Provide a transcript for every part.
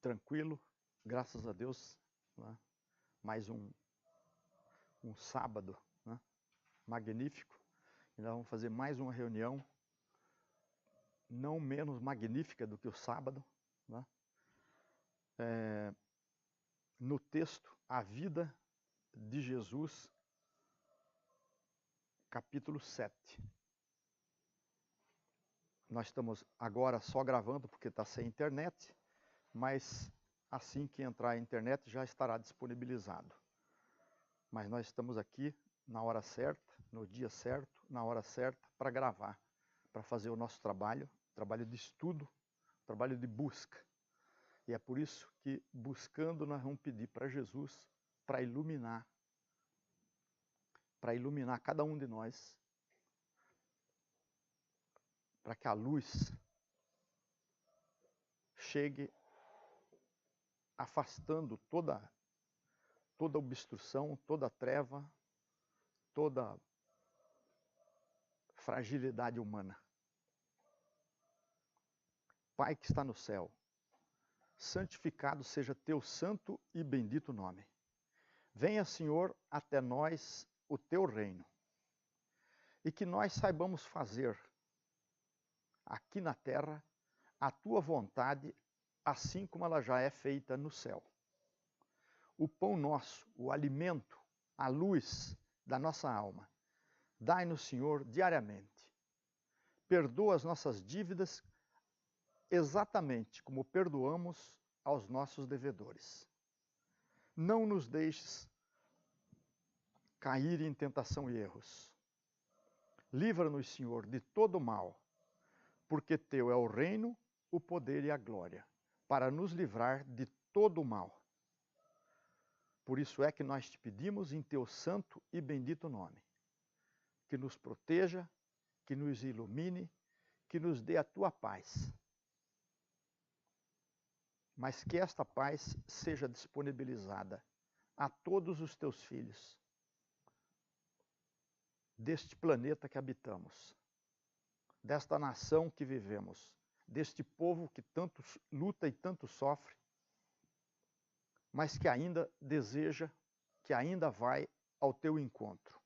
tranquilo, graças a Deus, né? Mais um sábado, né? Magnífico. E nós vamos fazer mais uma reunião, não menos magnífica do que o sábado, né? No texto A Vida de Jesus, capítulo 7. Nós estamos agora só gravando porque está sem internet, mas assim que entrar a internet já estará disponibilizado. Mas nós estamos aqui na hora certa, no dia certo, na hora certa, para gravar, para fazer o nosso trabalho de estudo, trabalho de busca. E é por isso que, buscando, nós vamos pedir para Jesus para iluminar cada um de nós, para que a luz chegue afastando toda obstrução, toda treva, toda fragilidade humana. Pai que está no céu, santificado seja teu santo e bendito nome. Venha, Senhor, até nós o teu reino, e que nós saibamos fazer aqui na terra a tua vontade, assim como ela já é feita no céu. O pão nosso, o alimento, a luz da nossa alma, dai-nos, Senhor, diariamente. Perdoa as nossas dívidas exatamente como perdoamos aos nossos devedores. Não nos deixes cair em tentação e erros. Livra-nos, Senhor, de todo mal, porque teu é o reino, o poder e a glória, para nos livrar de todo o mal. Por isso é que nós te pedimos em teu santo e bendito nome, que nos proteja, que nos ilumine, que nos dê a tua paz. Mas que esta paz seja disponibilizada a todos os teus filhos, deste planeta que habitamos, desta nação que vivemos, deste povo que tanto luta e tanto sofre, mas que ainda deseja, que ainda vai ao teu encontro.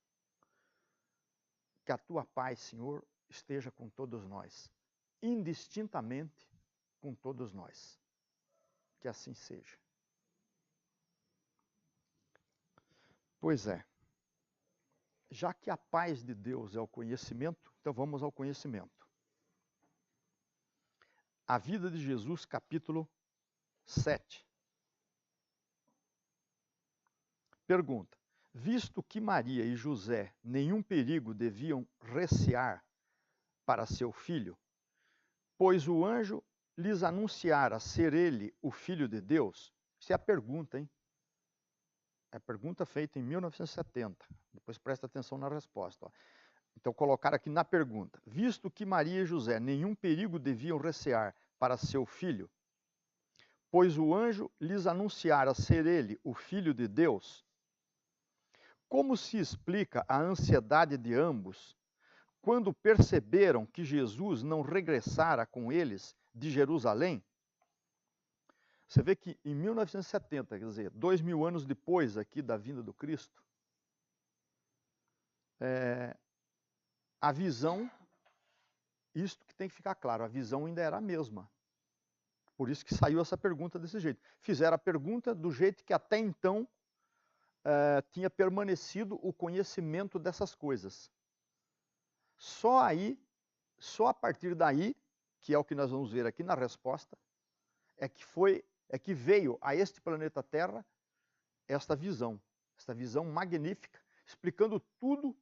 Que a tua paz, Senhor, esteja com todos nós, indistintamente com todos nós. Que assim seja. Pois é, já que a paz de Deus é o conhecimento, então vamos ao conhecimento. A Vida de Jesus, capítulo 7. Pergunta: visto que Maria e José nenhum perigo deviam recear para seu filho, pois o anjo lhes anunciara ser ele o Filho de Deus? Isso é a pergunta, hein? É a pergunta feita em 1970. Depois presta atenção na resposta. Ó. Então, colocar aqui na pergunta: visto que Maria e José nenhum perigo deviam recear para seu filho, pois o anjo lhes anunciara ser ele o Filho de Deus, como se explica a ansiedade de ambos quando perceberam que Jesus não regressara com eles de Jerusalém? Você vê que em 1970, quer dizer, 2000 anos depois aqui da vinda do Cristo, a visão, isto que tem que ficar claro, a visão ainda era a mesma. Por isso que saiu essa pergunta desse jeito. Fizeram a pergunta do jeito que até então tinha permanecido o conhecimento dessas coisas. Só a partir daí, que é o que nós vamos ver aqui na resposta, é que veio a este planeta Terra esta visão magnífica, explicando tudo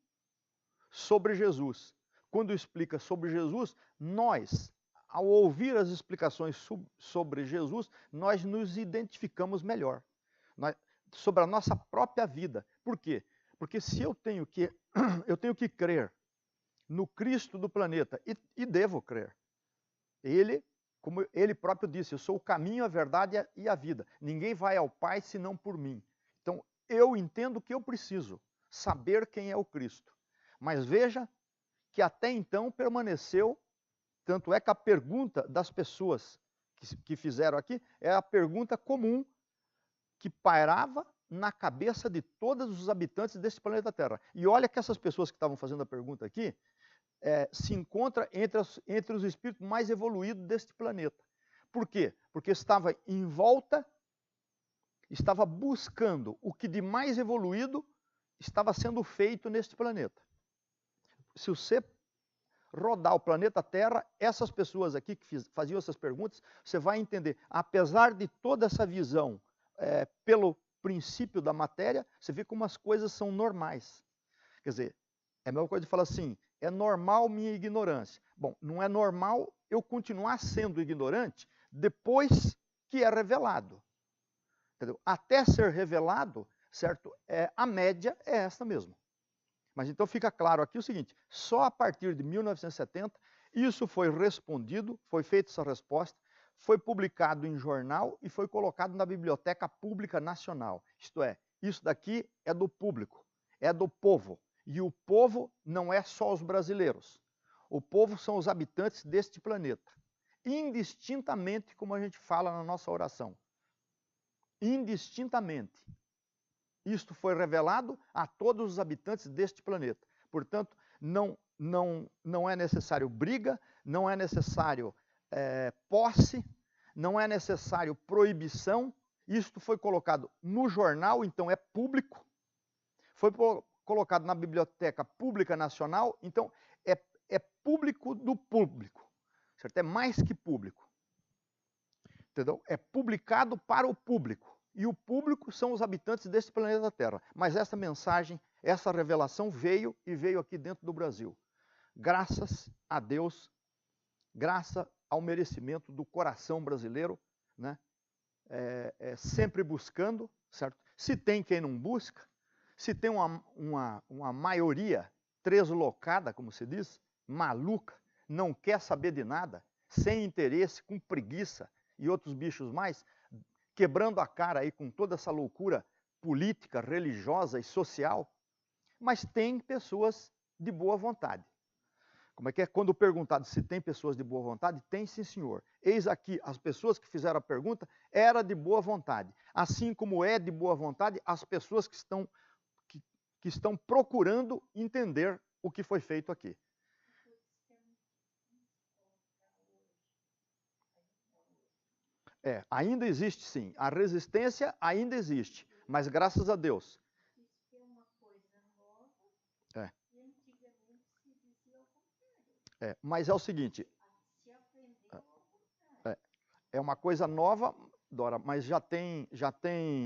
sobre Jesus. Quando explica sobre Jesus, nós, ao ouvir as explicações sobre Jesus, nós nos identificamos melhor sobre a nossa própria vida. Por quê? Porque se eu tenho que crer no Cristo do planeta, e devo crer, ele, como ele próprio disse, eu sou o caminho, a verdade e a vida. Ninguém vai ao Pai senão por mim. Então, eu entendo que eu preciso saber quem é o Cristo. Mas veja que até então permaneceu, tanto é que a pergunta das pessoas que fizeram aqui é a pergunta comum que pairava na cabeça de todos os habitantes desse planeta Terra. E olha que essas pessoas que estavam fazendo a pergunta aqui se encontram entre os espíritos mais evoluídos deste planeta. Por quê? Porque estava em volta, estava buscando o que de mais evoluído estava sendo feito neste planeta. Se você rodar o planeta Terra, essas pessoas aqui que faziam essas perguntas, você vai entender, apesar de toda essa visão pelo princípio da matéria, você vê como as coisas são normais. Quer dizer, é a mesma coisa de falar assim, é normal minha ignorância. Bom, não é normal eu continuar sendo ignorante depois que é revelado. Entendeu? Até ser revelado, certo? A média é esta mesmo. Mas então fica claro aqui o seguinte, só a partir de 1970, isso foi respondido, foi feita essa resposta, foi publicado em jornal e foi colocado na Biblioteca Pública Nacional. Isto é, isso daqui é do público, é do povo. E o povo não é só os brasileiros. O povo são os habitantes deste planeta. Indistintamente, como a gente fala na nossa oração. Indistintamente. Isto foi revelado a todos os habitantes deste planeta. Portanto, não é necessário briga, não é necessário posse, não é necessário proibição. Isto foi colocado no jornal, então é público. Foi colocado na Biblioteca Pública Nacional, então é público do público. Certo? É mais que público. Entendeu? É publicado para o público. E o público são os habitantes deste planeta Terra. Mas essa mensagem, essa revelação veio aqui dentro do Brasil. Graças a Deus, graças ao merecimento do coração brasileiro, né? Sempre buscando, certo? Se tem quem não busca, se tem uma maioria treslocada, como se diz, maluca, não quer saber de nada, sem interesse, com preguiça e outros bichos mais, quebrando a cara aí com toda essa loucura política, religiosa e social, mas tem pessoas de boa vontade. Como é que é? Quando perguntado se tem pessoas de boa vontade, tem sim, senhor. Eis aqui, as pessoas que fizeram a pergunta era de boa vontade. Assim como é de boa vontade as pessoas que estão procurando entender o que foi feito aqui. Ainda existe sim. A resistência ainda existe, mas graças a Deus. Isso é uma coisa nova. E antigamente se dizia ao contrário. Mas é o seguinte. Se aprendeu ao contrário. É uma coisa nova, Dora, mas já tem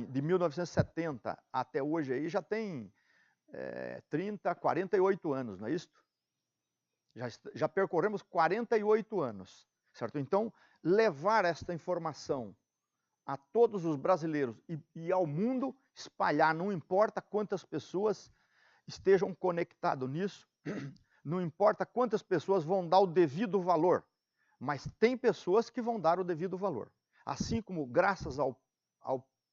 de 1970 até hoje aí, já tem 30, 48 anos, não é isso? Já percorremos 48 anos, certo? Então, levar esta informação a todos os brasileiros e ao mundo, espalhar, não importa quantas pessoas estejam conectadas nisso, não importa quantas pessoas vão dar o devido valor, mas tem pessoas que vão dar o devido valor. Assim como, graças ao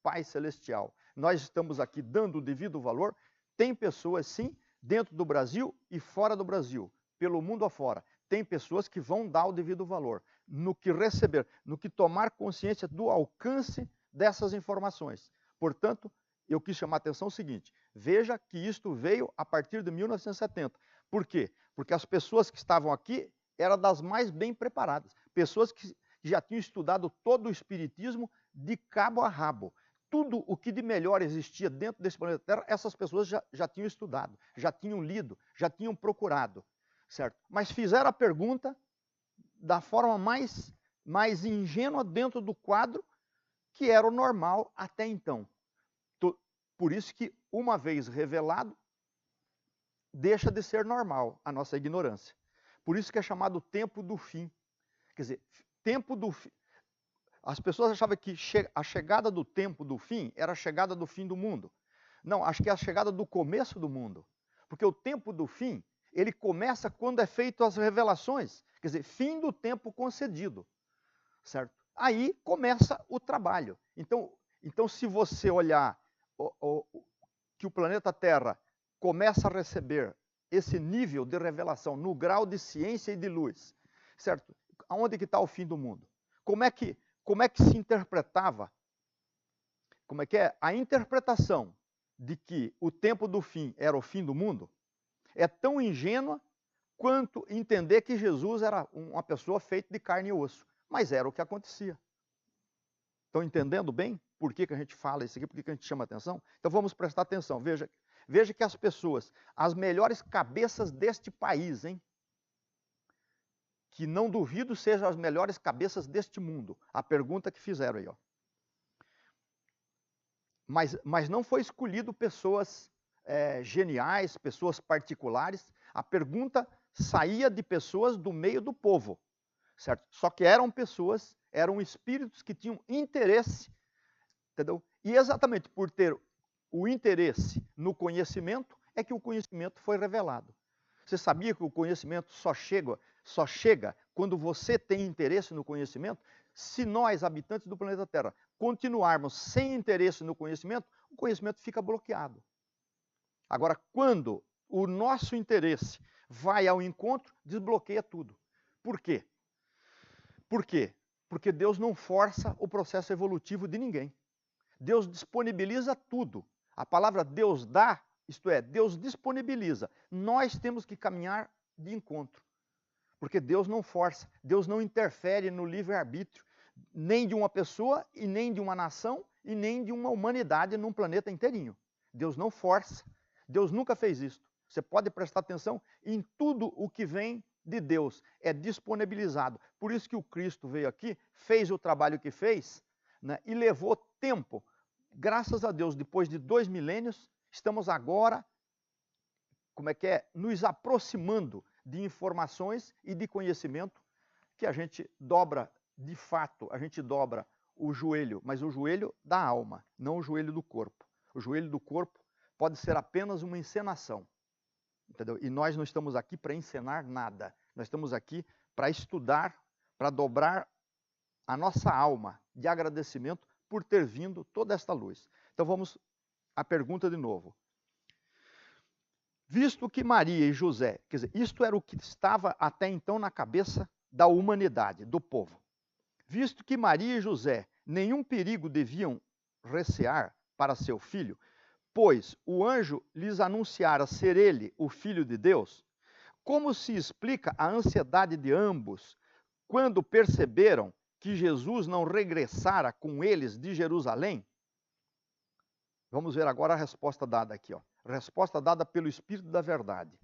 Pai Celestial, nós estamos aqui dando o devido valor, tem pessoas, sim, dentro do Brasil e fora do Brasil, pelo mundo afora, tem pessoas que vão dar o devido valor no que receber, no que tomar consciência do alcance dessas informações. Portanto, eu quis chamar a atenção o seguinte, veja que isto veio a partir de 1970. Por quê? Porque as pessoas que estavam aqui eram das mais bem preparadas, pessoas que já tinham estudado todo o espiritismo de cabo a rabo. Tudo o que de melhor existia dentro desse planeta Terra, essas pessoas já tinham estudado, já tinham lido, já tinham procurado, certo? Mas fizeram a pergunta da forma mais ingênua dentro do quadro, que era o normal até então. Por isso que, uma vez revelado, deixa de ser normal a nossa ignorância. Por isso que é chamado tempo do fim. Quer dizer, tempo do fim. As pessoas achavam que a chegada do tempo do fim era a chegada do fim do mundo. Não, acho que é a chegada do começo do mundo. Porque o tempo do fim, ele começa quando é feito as revelações. Quer dizer, fim do tempo concedido. Certo? Aí começa o trabalho. Então se você olhar que o planeta Terra começa a receber esse nível de revelação no grau de ciência e de luz, certo? Aonde que está o fim do mundo? Como é que como é que se interpretava, como é que é? A interpretação de que o tempo do fim era o fim do mundo é tão ingênua quanto entender que Jesus era uma pessoa feita de carne e osso. Mas era o que acontecia. Estão entendendo bem por que a gente fala isso aqui, por que a gente chama atenção? Então vamos prestar atenção. Veja que as pessoas, as melhores cabeças deste país, hein? Que não duvido sejam as melhores cabeças deste mundo. A pergunta que fizeram aí, ó. Mas não foi escolhido pessoas geniais, pessoas particulares. A pergunta saía de pessoas do meio do povo, certo? Só que eram pessoas, eram espíritos que tinham interesse, entendeu? E exatamente por ter o interesse no conhecimento, é que o conhecimento foi revelado. Você sabia que o conhecimento só chega quando você tem interesse no conhecimento? Se nós, habitantes do planeta Terra, continuarmos sem interesse no conhecimento, o conhecimento fica bloqueado. Agora, quando o nosso interesse vai ao encontro, desbloqueia tudo. Por quê? Por quê? Porque Deus não força o processo evolutivo de ninguém. Deus disponibiliza tudo. A palavra Deus dá, isto é, Deus disponibiliza. Nós temos que caminhar de encontro. Porque Deus não força, Deus não interfere no livre-arbítrio, nem de uma pessoa, e nem de uma nação, e nem de uma humanidade num planeta inteirinho. Deus não força, Deus nunca fez isso. Você pode prestar atenção em tudo o que vem de Deus, é disponibilizado. Por isso que o Cristo veio aqui, fez o trabalho que fez, né, e levou tempo. Graças a Deus, depois de 2 milênios, estamos agora, nos aproximando de informações e de conhecimento que a gente dobra, de fato, a gente dobra o joelho, mas o joelho da alma, não o joelho do corpo. O joelho do corpo pode ser apenas uma encenação, entendeu? E nós não estamos aqui para encenar nada. Nós estamos aqui para estudar, para dobrar a nossa alma de agradecimento por ter vindo toda esta luz. Então vamos à pergunta de novo. Visto que Maria e José, quer dizer, isto era o que estava até então na cabeça da humanidade, do povo. Visto que Maria e José nenhum perigo deviam recear para seu filho, pois o anjo lhes anunciara ser ele o Filho de Deus, como se explica a ansiedade de ambos quando perceberam que Jesus não regressara com eles de Jerusalém? Vamos ver agora a resposta dada aqui, ó. Resposta dada pelo Espírito da Verdade.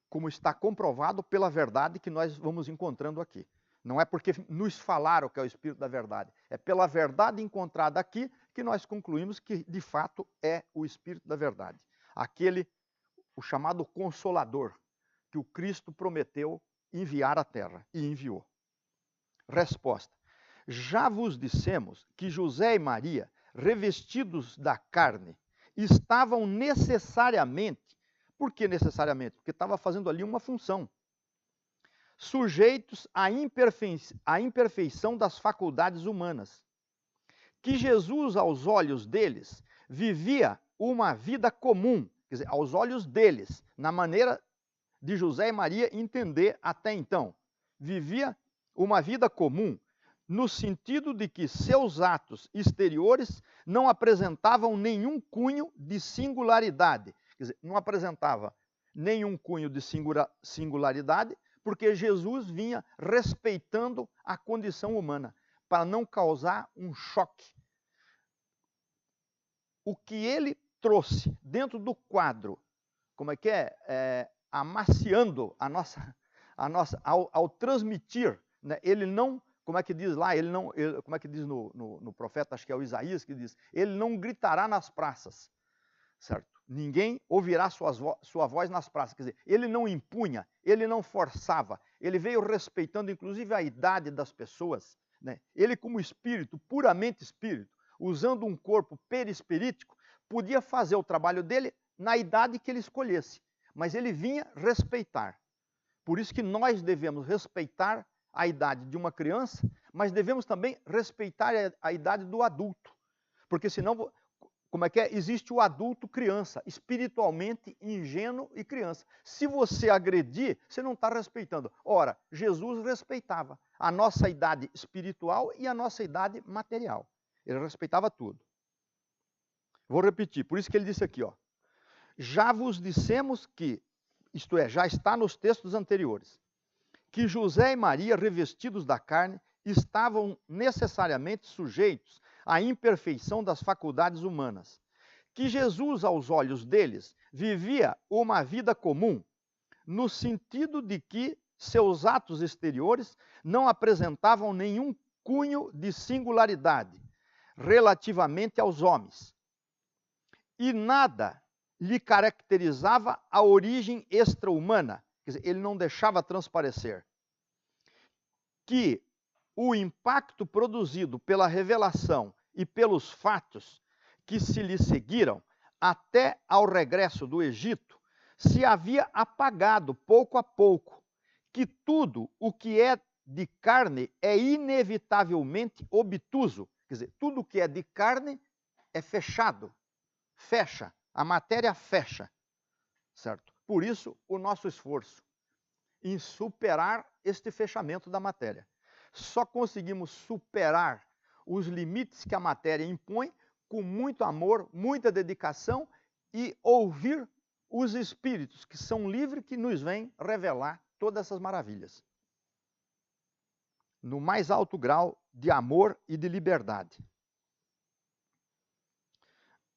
Como está comprovado pela verdade que nós vamos encontrando aqui. Não é porque nos falaram que é o Espírito da Verdade. É pela verdade encontrada aqui que nós concluímos que, de fato, é o Espírito da Verdade. Aquele, o chamado Consolador, que o Cristo prometeu enviar à Terra, e enviou. Resposta. Já vos dissemos que José e Maria, revestidos da carne, estavam necessariamente, por que necessariamente? Porque estava fazendo ali uma função, sujeitos à imperfeição das faculdades humanas, que Jesus, aos olhos deles, vivia uma vida comum, quer dizer, aos olhos deles, na maneira de José e Maria entender até então, vivia uma vida comum, no sentido de que seus atos exteriores não apresentavam nenhum cunho de singularidade. Quer dizer, não apresentava nenhum cunho de singularidade, porque Jesus vinha respeitando a condição humana, para não causar um choque. O que ele trouxe dentro do quadro, amaciando a nossa ao transmitir, né, ele não, como é que diz lá, como é que diz no profeta, acho que é o Isaías que diz, ele não gritará nas praças, certo? Ninguém ouvirá sua voz nas praças, quer dizer, ele não impunha, ele não forçava, ele veio respeitando inclusive a idade das pessoas, né? Ele como espírito, puramente espírito, usando um corpo perispirítico, podia fazer o trabalho dele na idade que ele escolhesse, mas ele vinha respeitar. Por isso que nós devemos respeitar a idade de uma criança, mas devemos também respeitar a idade do adulto. Porque senão Como é que é? Existe o adulto criança, espiritualmente ingênuo e criança. Se você agredir, você não está respeitando. Ora, Jesus respeitava a nossa idade espiritual e a nossa idade material. Ele respeitava tudo. Vou repetir, por isso que ele disse aqui, ó. Já vos dissemos que, isto é, já está nos textos anteriores, que José e Maria, revestidos da carne, estavam necessariamente sujeitos à imperfeição das faculdades humanas, que Jesus, aos olhos deles, vivia uma vida comum, no sentido de que seus atos exteriores não apresentavam nenhum cunho de singularidade relativamente aos homens, e nada lhe caracterizava a origem extra-humana, quer dizer, ele não deixava transparecer, que o impacto produzido pela revelação e pelos fatos que se lhe seguiram até ao regresso do Egito se havia apagado pouco a pouco, que tudo o que é de carne é inevitavelmente obtuso, quer dizer, tudo o que é de carne é fechado, fecha, a matéria fecha, certo? Por isso, o nosso esforço em superar este fechamento da matéria. Só conseguimos superar os limites que a matéria impõe com muito amor, muita dedicação e ouvir os espíritos que são livres, que nos vêm revelar todas essas maravilhas. No mais alto grau de amor e de liberdade.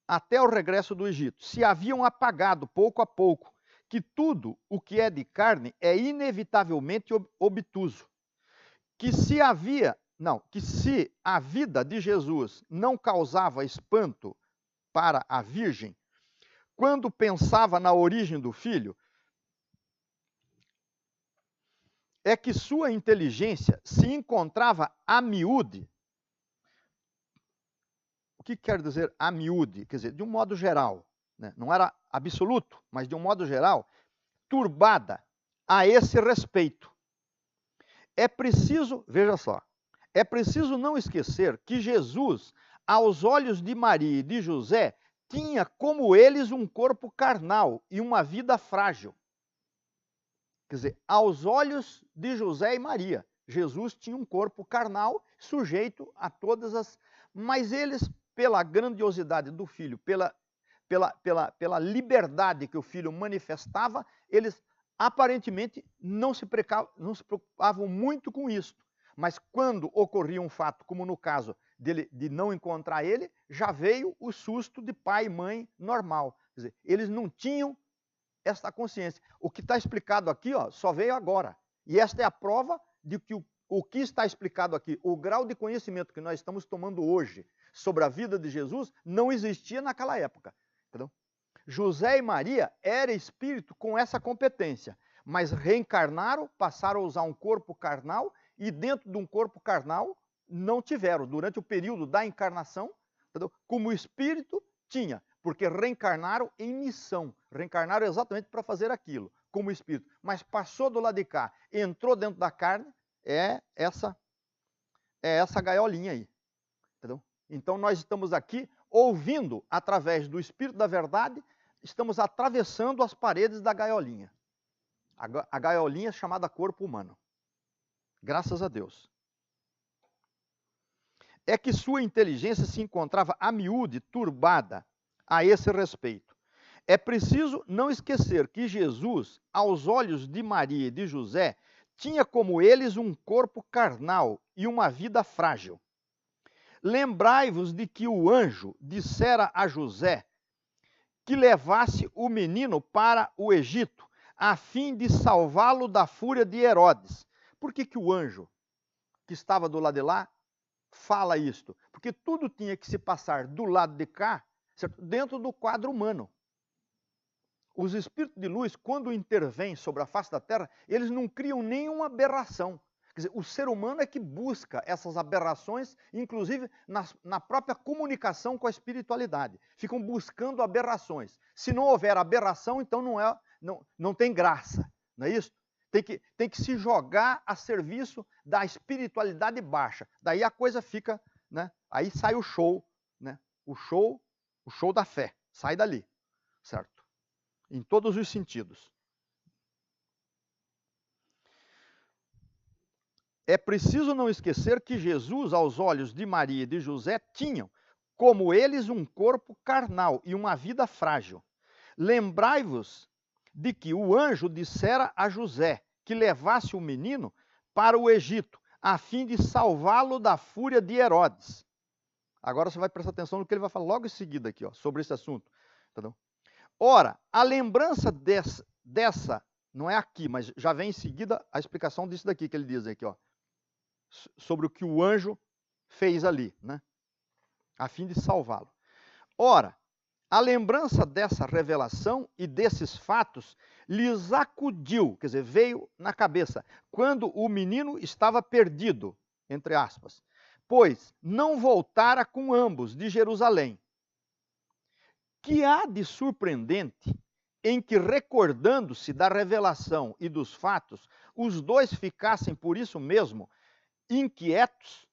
Até o regresso do Egito, se haviam apagado pouco a pouco que tudo o que é de carne é inevitavelmente obtuso, que se a vida de Jesus não causava espanto para a Virgem, quando pensava na origem do filho, é que sua inteligência se encontrava a miúde. O que quer dizer a miúde? Quer dizer, de um modo geral, né? Não era absoluto, mas de um modo geral, turbada a esse respeito. É preciso, veja só, é preciso não esquecer que Jesus, aos olhos de Maria e de José, tinha como eles um corpo carnal e uma vida frágil. Quer dizer, aos olhos de José e Maria, Jesus tinha um corpo carnal sujeito a todas as... Mas eles, pela grandiosidade do filho, pela liberdade que o filho manifestava, eles aparentemente não se preocupavam muito com isso. Mas quando ocorria um fato, como no caso de não encontrar ele, já veio o susto de pai e mãe normal. Quer dizer, eles não tinham esta consciência. O que está explicado aqui, ó, só veio agora. E esta é a prova de que o que está explicado aqui, o grau de conhecimento que nós estamos tomando hoje sobre a vida de Jesus, não existia naquela época. Entendeu? José e Maria eram espírito com essa competência, mas reencarnaram, passaram a usar um corpo carnal e dentro de um corpo carnal não tiveram, durante o período da encarnação, entendeu? Como espírito tinha, porque reencarnaram em missão, reencarnaram exatamente para fazer aquilo, como espírito, mas passou do lado de cá, entrou dentro da carne, é essa gaiolinha aí, entendeu? Então nós estamos aqui ouvindo através do Espírito da Verdade, estamos atravessando as paredes da gaiolinha. A gaiolinha chamada corpo humano. Graças a Deus. É que sua inteligência se encontrava a miúde, turbada a esse respeito. É preciso não esquecer que Jesus, aos olhos de Maria e de José, tinha como eles um corpo carnal e uma vida frágil. Lembrai-vos de que o anjo dissera a José que levasse o menino para o Egito, a fim de salvá-lo da fúria de Herodes. Por que o anjo, que estava do lado de lá, fala isto? Porque tudo tinha que se passar do lado de cá, certo? Dentro do quadro humano. Os espíritos de luz, quando intervêm sobre a face da Terra, eles não criam nenhuma aberração. Quer dizer, o ser humano é que busca essas aberrações, inclusive na própria comunicação com a espiritualidade. Ficam buscando aberrações. Se não houver aberração, então não tem graça, não é isso? Tem que se jogar a serviço da espiritualidade baixa. Daí a coisa fica, né? Aí sai o show, né? O show O show da fé. Sai dali. Certo? Em todos os sentidos. É preciso não esquecer que Jesus, aos olhos de Maria e de José, tinham, como eles, um corpo carnal e uma vida frágil. Lembrai-vos de que o anjo dissera a José que levasse o menino para o Egito, a fim de salvá-lo da fúria de Herodes. Agora você vai prestar atenção no que ele vai falar logo em seguida aqui, ó, sobre esse assunto. Entendeu? Ora, a lembrança dessa, não é aqui, mas já vem em seguida a explicação disso daqui que ele diz aqui, ó, sobre o que o anjo fez ali, né? A fim de salvá-lo. Ora, a lembrança dessa revelação e desses fatos lhes acudiu, quer dizer, veio na cabeça, quando o menino estava perdido, entre aspas, pois não voltara com ambos de Jerusalém. Que há de surpreendente em que, recordando-se da revelação e dos fatos, os dois ficassem por isso mesmo inquietos?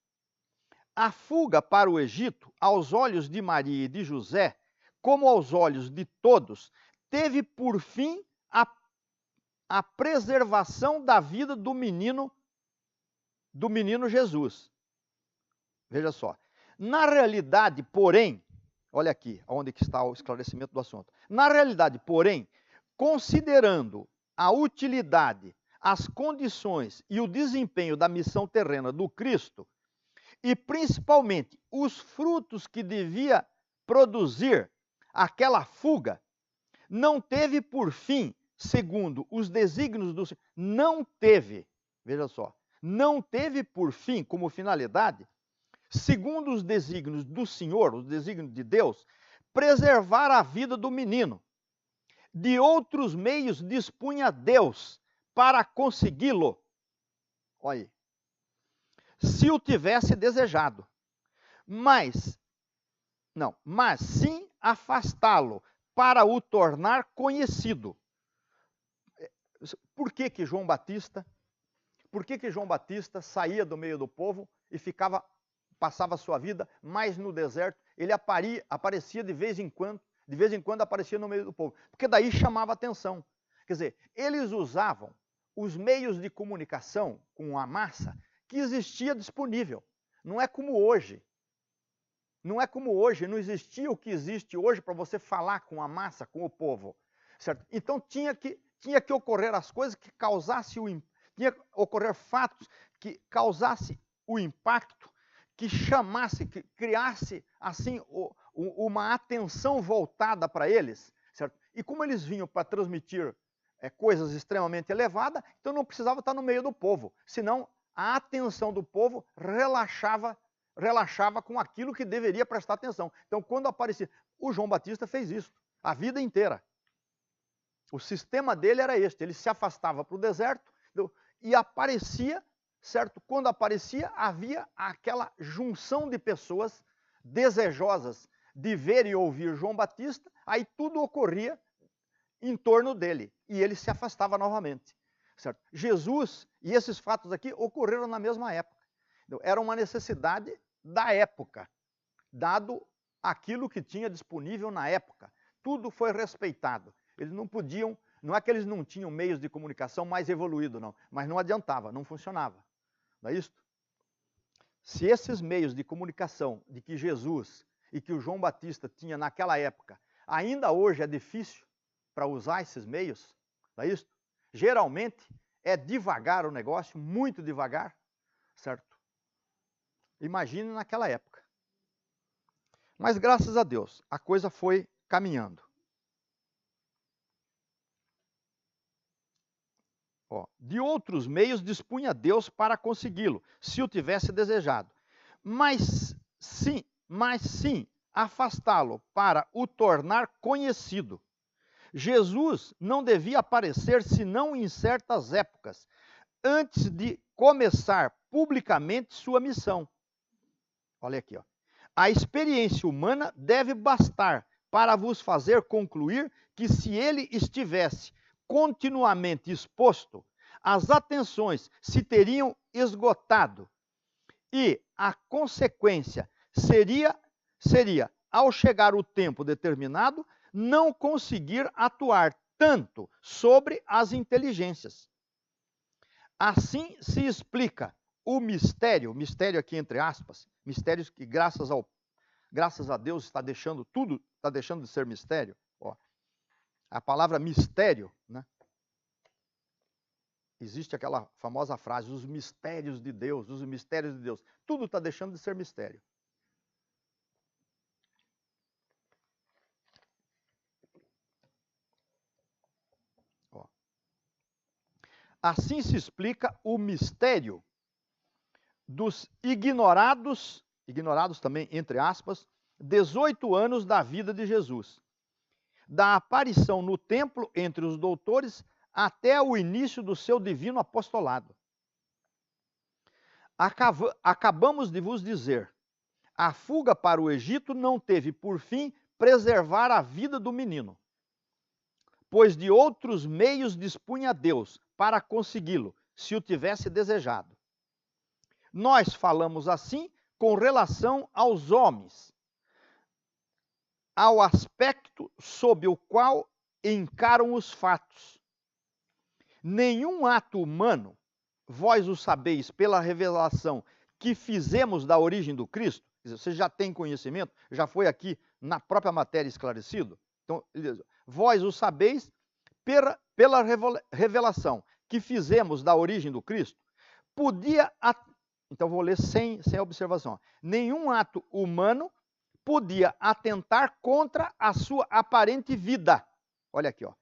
A fuga para o Egito, aos olhos de Maria e de José, como aos olhos de todos, teve por fim a preservação da vida do menino Jesus. Veja só. Na realidade, porém, olha aqui, onde que está o esclarecimento do assunto. Na realidade, porém, considerando a utilidade, as condições e o desempenho da missão terrena do Cristo, e principalmente os frutos que devia produzir aquela fuga, não teve por fim, segundo os desígnios do Senhor, não teve, veja só, não teve por fim, como finalidade, segundo os desígnios do Senhor, os desígnios de Deus, preservar a vida do menino. De outros meios dispunha Deus para consegui-lo. Olha aí. Se o tivesse desejado. Mas sim afastá-lo para o tornar conhecido. Por que João Batista saía do meio do povo e passava a sua vida mais no deserto? Ele aparecia de vez em quando aparecia no meio do povo, porque daí chamava atenção. Quer dizer, eles usavam os meios de comunicação com a massa que existia disponível. Não é como hoje. Não existia o que existe hoje para você falar com a massa, com o povo. Certo? Então tinha que ocorrer as coisas que causassem tinha que ocorrer fatos que causassem o impacto, que chamasse, que criasse assim uma atenção voltada para eles. Certo? E como eles vinham para transmitir coisas extremamente elevadas, então não precisava estar no meio do povo, senão a atenção do povo relaxava com aquilo que deveria prestar atenção. Então, quando aparecia, o João Batista fez isso, a vida inteira. O sistema dele era este, ele se afastava para o deserto e aparecia, certo? Quando aparecia, havia aquela junção de pessoas desejosas de ver e ouvir João Batista, aí tudo ocorria em torno dele, e ele se afastava novamente. Certo? Jesus e esses fatos aqui ocorreram na mesma época. Era uma necessidade da época, dado aquilo que tinha disponível na época. Tudo foi respeitado. Eles não podiam, não é que eles não tinham meios de comunicação mais evoluídos, não, mas não adiantava, não funcionava. Não é isso? Se esses meios de comunicação de que Jesus e que o João Batista tinha naquela época, ainda hoje é difícil para usar esses meios, não é isso? Geralmente é devagar o negócio, muito devagar, certo? Imagine naquela época. Mas graças a Deus, a coisa foi caminhando. De outros meios dispunha Deus para consegui-lo, se o tivesse desejado. Mas sim afastá-lo para o tornar conhecido. Jesus não devia aparecer senão em certas épocas, antes de começar publicamente sua missão. Olha aqui, ó. A experiência humana deve bastar para vos fazer concluir que se ele estivesse continuamente exposto, as atenções se teriam esgotado e a consequência seria ao chegar o tempo determinado, não conseguir atuar tanto sobre as inteligências. Assim se explica o mistério aqui entre aspas, mistérios que graças a Deus está deixando de ser mistério. Ó, a palavra mistério, né? Existe aquela famosa frase, os mistérios de Deus, os mistérios de Deus. Tudo está deixando de ser mistério. Ó. Assim se explica o mistério dos ignorados também, entre aspas, 18 anos da vida de Jesus. Da aparição no templo entre os doutores até o início do seu divino apostolado. Acabamos de vos dizer, a fuga para o Egito não teve por fim preservar a vida do menino, pois de outros meios dispunha Deus para consegui-lo, se o tivesse desejado. Nós falamos assim com relação aos homens, ao aspecto sob o qual encaram os fatos. Nenhum ato humano, vós o sabeis pela revelação que fizemos da origem do Cristo, quer dizer, você já tem conhecimento, já foi aqui na própria matéria esclarecido. Então, ele diz, vós o sabeis pela revelação que fizemos da origem do Cristo, então vou ler sem observação. Nenhum ato humano podia atentar contra a sua aparente vida. Olha aqui, ó.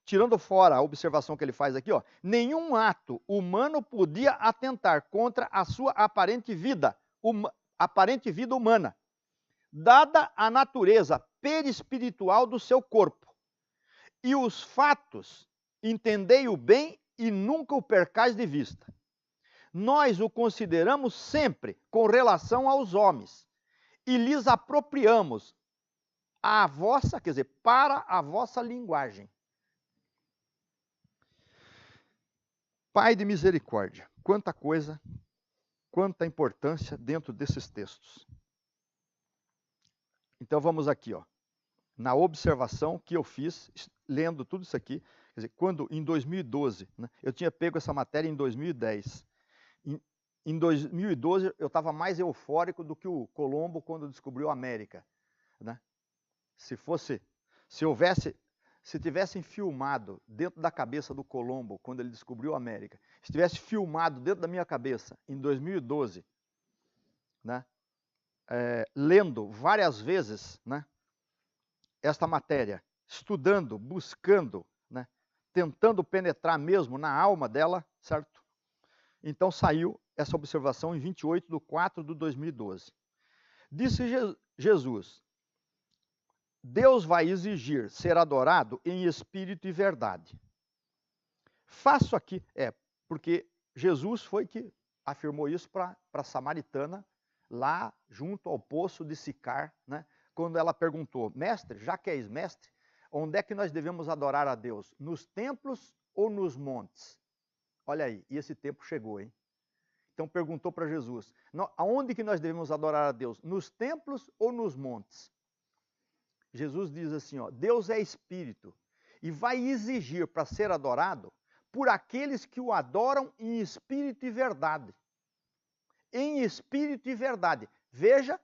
Tirando fora a observação que ele faz aqui, ó, nenhum ato humano podia atentar contra a sua aparente vida humana, dada a natureza perispiritual do seu corpo. E os fatos, entendei-o bem e nunca o percais de vista. Nós o consideramos sempre com relação aos homens e lhes apropriamos a vossa, quer dizer, para a vossa linguagem. Pai de misericórdia, quanta coisa, quanta importância dentro desses textos. Então vamos aqui, ó, na observação que eu fiz, lendo tudo isso aqui, quer dizer, quando em 2012, né, eu tinha pego essa matéria em 2010. Em 2012 eu estava mais eufórico do que o Colombo quando descobriu a América, né? Se tivessem filmado dentro da cabeça do Colombo, quando ele descobriu a América, se tivesse filmado dentro da minha cabeça, em 2012, né, lendo várias vezes, né, esta matéria, estudando, buscando, né, tentando penetrar mesmo na alma dela, certo? Então saiu essa observação em 28/4/2012. Disse Jesus, Deus vai exigir ser adorado em espírito e verdade. Faço aqui, porque Jesus foi que afirmou isso para a samaritana, lá junto ao poço de Sicar, né? Quando ela perguntou, mestre, já que és mestre, onde é que nós devemos adorar a Deus? Nos templos ou nos montes? Olha aí, e esse tempo chegou, hein? Então perguntou para Jesus, aonde que nós devemos adorar a Deus? Nos templos ou nos montes? Jesus diz assim, ó, Deus é espírito e vai exigir para ser adorado por aqueles que o adoram em espírito e verdade. Em espírito e verdade. Veja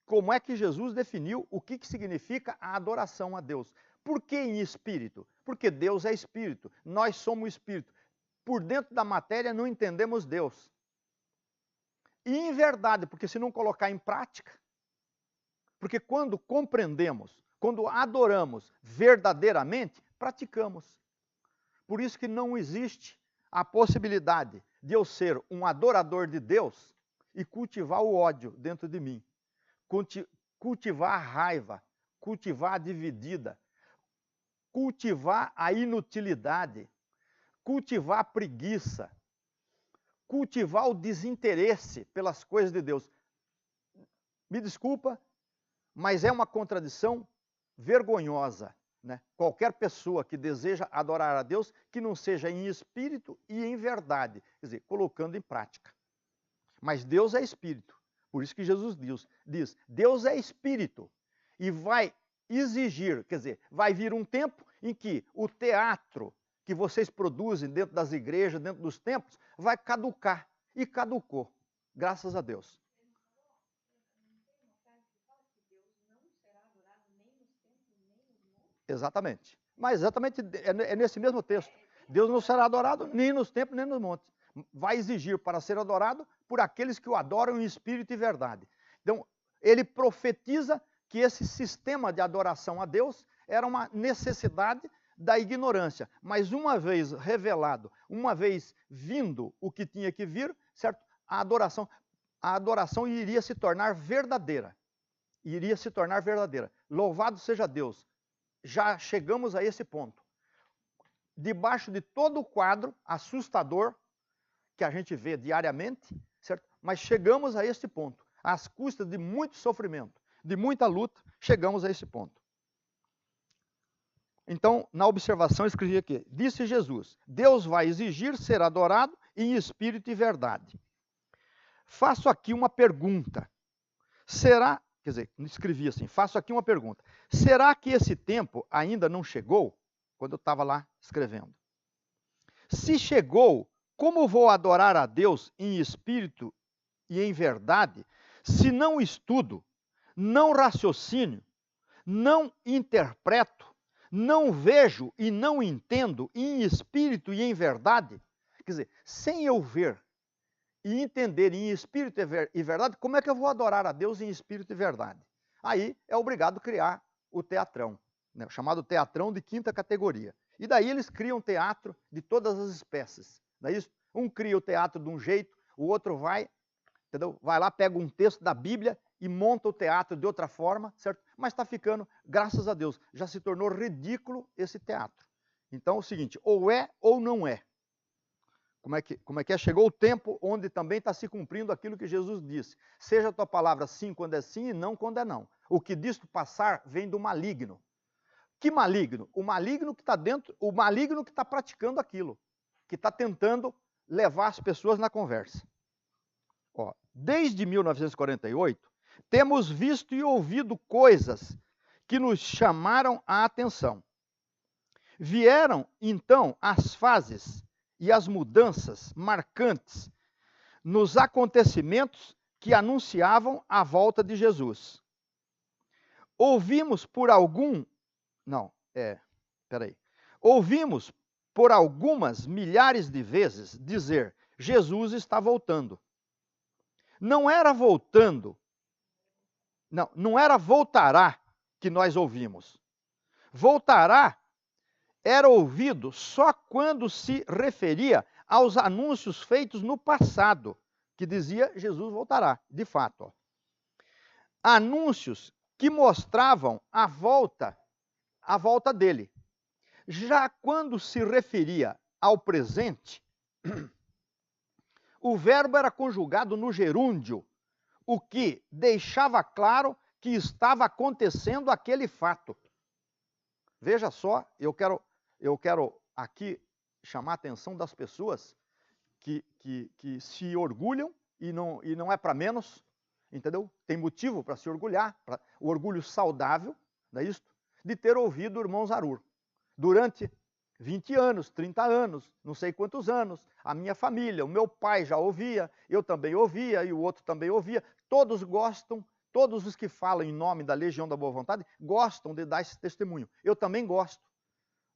como é que Jesus definiu o que significa a adoração a Deus. Por que em espírito? Porque Deus é espírito, nós somos espírito. Por dentro da matéria não entendemos Deus. E em verdade, porque se não colocar em prática, porque quando compreendemos, quando adoramos verdadeiramente, praticamos. Por isso que não existe a possibilidade de eu ser um adorador de Deus e cultivar o ódio dentro de mim. Cultivar a raiva, cultivar a dividida, cultivar a inutilidade, cultivar a preguiça, cultivar o desinteresse pelas coisas de Deus. Me desculpa, mas é uma contradição vergonhosa, né? Qualquer pessoa que deseja adorar a Deus, que não seja em espírito e em verdade, quer dizer, colocando em prática. Mas Deus é espírito, Por isso que Jesus diz, Deus é espírito e vai exigir, quer dizer, vai vir um tempo em que o teatro que vocês produzem dentro das igrejas, dentro dos templos, vai caducar. E caducou, graças a Deus. Exatamente. Mas exatamente é nesse mesmo texto. Deus não será adorado nem nos templos, nem nos montes. Vai exigir para ser adorado por aqueles que o adoram em espírito e verdade. Então, ele profetiza que esse sistema de adoração a Deus era uma necessidade da ignorância. Mas uma vez revelado, uma vez vindo o que tinha que vir, certo? A adoração iria se tornar verdadeira. Iria se tornar verdadeira. Louvado seja Deus. Já chegamos a esse ponto. Debaixo de todo o quadro assustador que a gente vê diariamente, certo? Mas chegamos a esse ponto. Às custas de muito sofrimento, de muita luta, chegamos a esse ponto. Então, na observação, eu escrevi aqui, disse Jesus, Deus vai exigir ser adorado em espírito e verdade. Faço aqui uma pergunta. Será, quer dizer, escrevi assim, faço aqui uma pergunta. Será que esse tempo ainda não chegou? Quando eu estava lá escrevendo. Se chegou, como vou adorar a Deus em espírito e em verdade, se não estudo, não raciocínio, não interpreto, não vejo e não entendo em espírito e em verdade? Quer dizer, sem eu ver e entender em espírito e verdade, como é que eu vou adorar a Deus em espírito e verdade? Aí é obrigado a criar o teatrão, né, chamado teatrão de quinta categoria. E daí eles criam teatro de todas as espécies. Não é isso? Um cria o teatro de um jeito, o outro vai, entendeu? Vai lá, pega um texto da Bíblia e monta o teatro de outra forma, certo? Mas está ficando, graças a Deus, já se tornou ridículo esse teatro. Então é o seguinte, ou é ou não é. Como é que é? Chegou o tempo onde também está se cumprindo aquilo que Jesus disse. Seja a tua palavra sim quando é sim e não quando é não. O que disto passar vem do maligno. Que maligno? O maligno que está dentro, o maligno que está praticando aquilo, que está tentando levar as pessoas na conversa. Ó, desde 1948, temos visto e ouvido coisas que nos chamaram a atenção. Vieram, então, as fases e as mudanças marcantes nos acontecimentos que anunciavam a volta de Jesus. Ouvimos por algumas milhares de vezes dizer, Jesus está voltando. Não era voltando, não era voltará que nós ouvimos. Voltará era ouvido só quando se referia aos anúncios feitos no passado, que dizia Jesus voltará, de fato. Ó. Anúncios que mostravam a volta dele. Já quando se referia ao presente, o verbo era conjugado no gerúndio, o que deixava claro que estava acontecendo aquele fato. Veja só, eu quero aqui chamar a atenção das pessoas que se orgulham e não é para menos, entendeu? Tem motivo para se orgulhar, o orgulho saudável, não é isso? De ter ouvido o irmão Zarur. Durante 20 anos, 30 anos, não sei quantos anos, a minha família, o meu pai já ouvia, eu também ouvia e o outro também ouvia. Todos gostam, todos os que falam em nome da Legião da Boa Vontade gostam de dar esse testemunho. Eu também gosto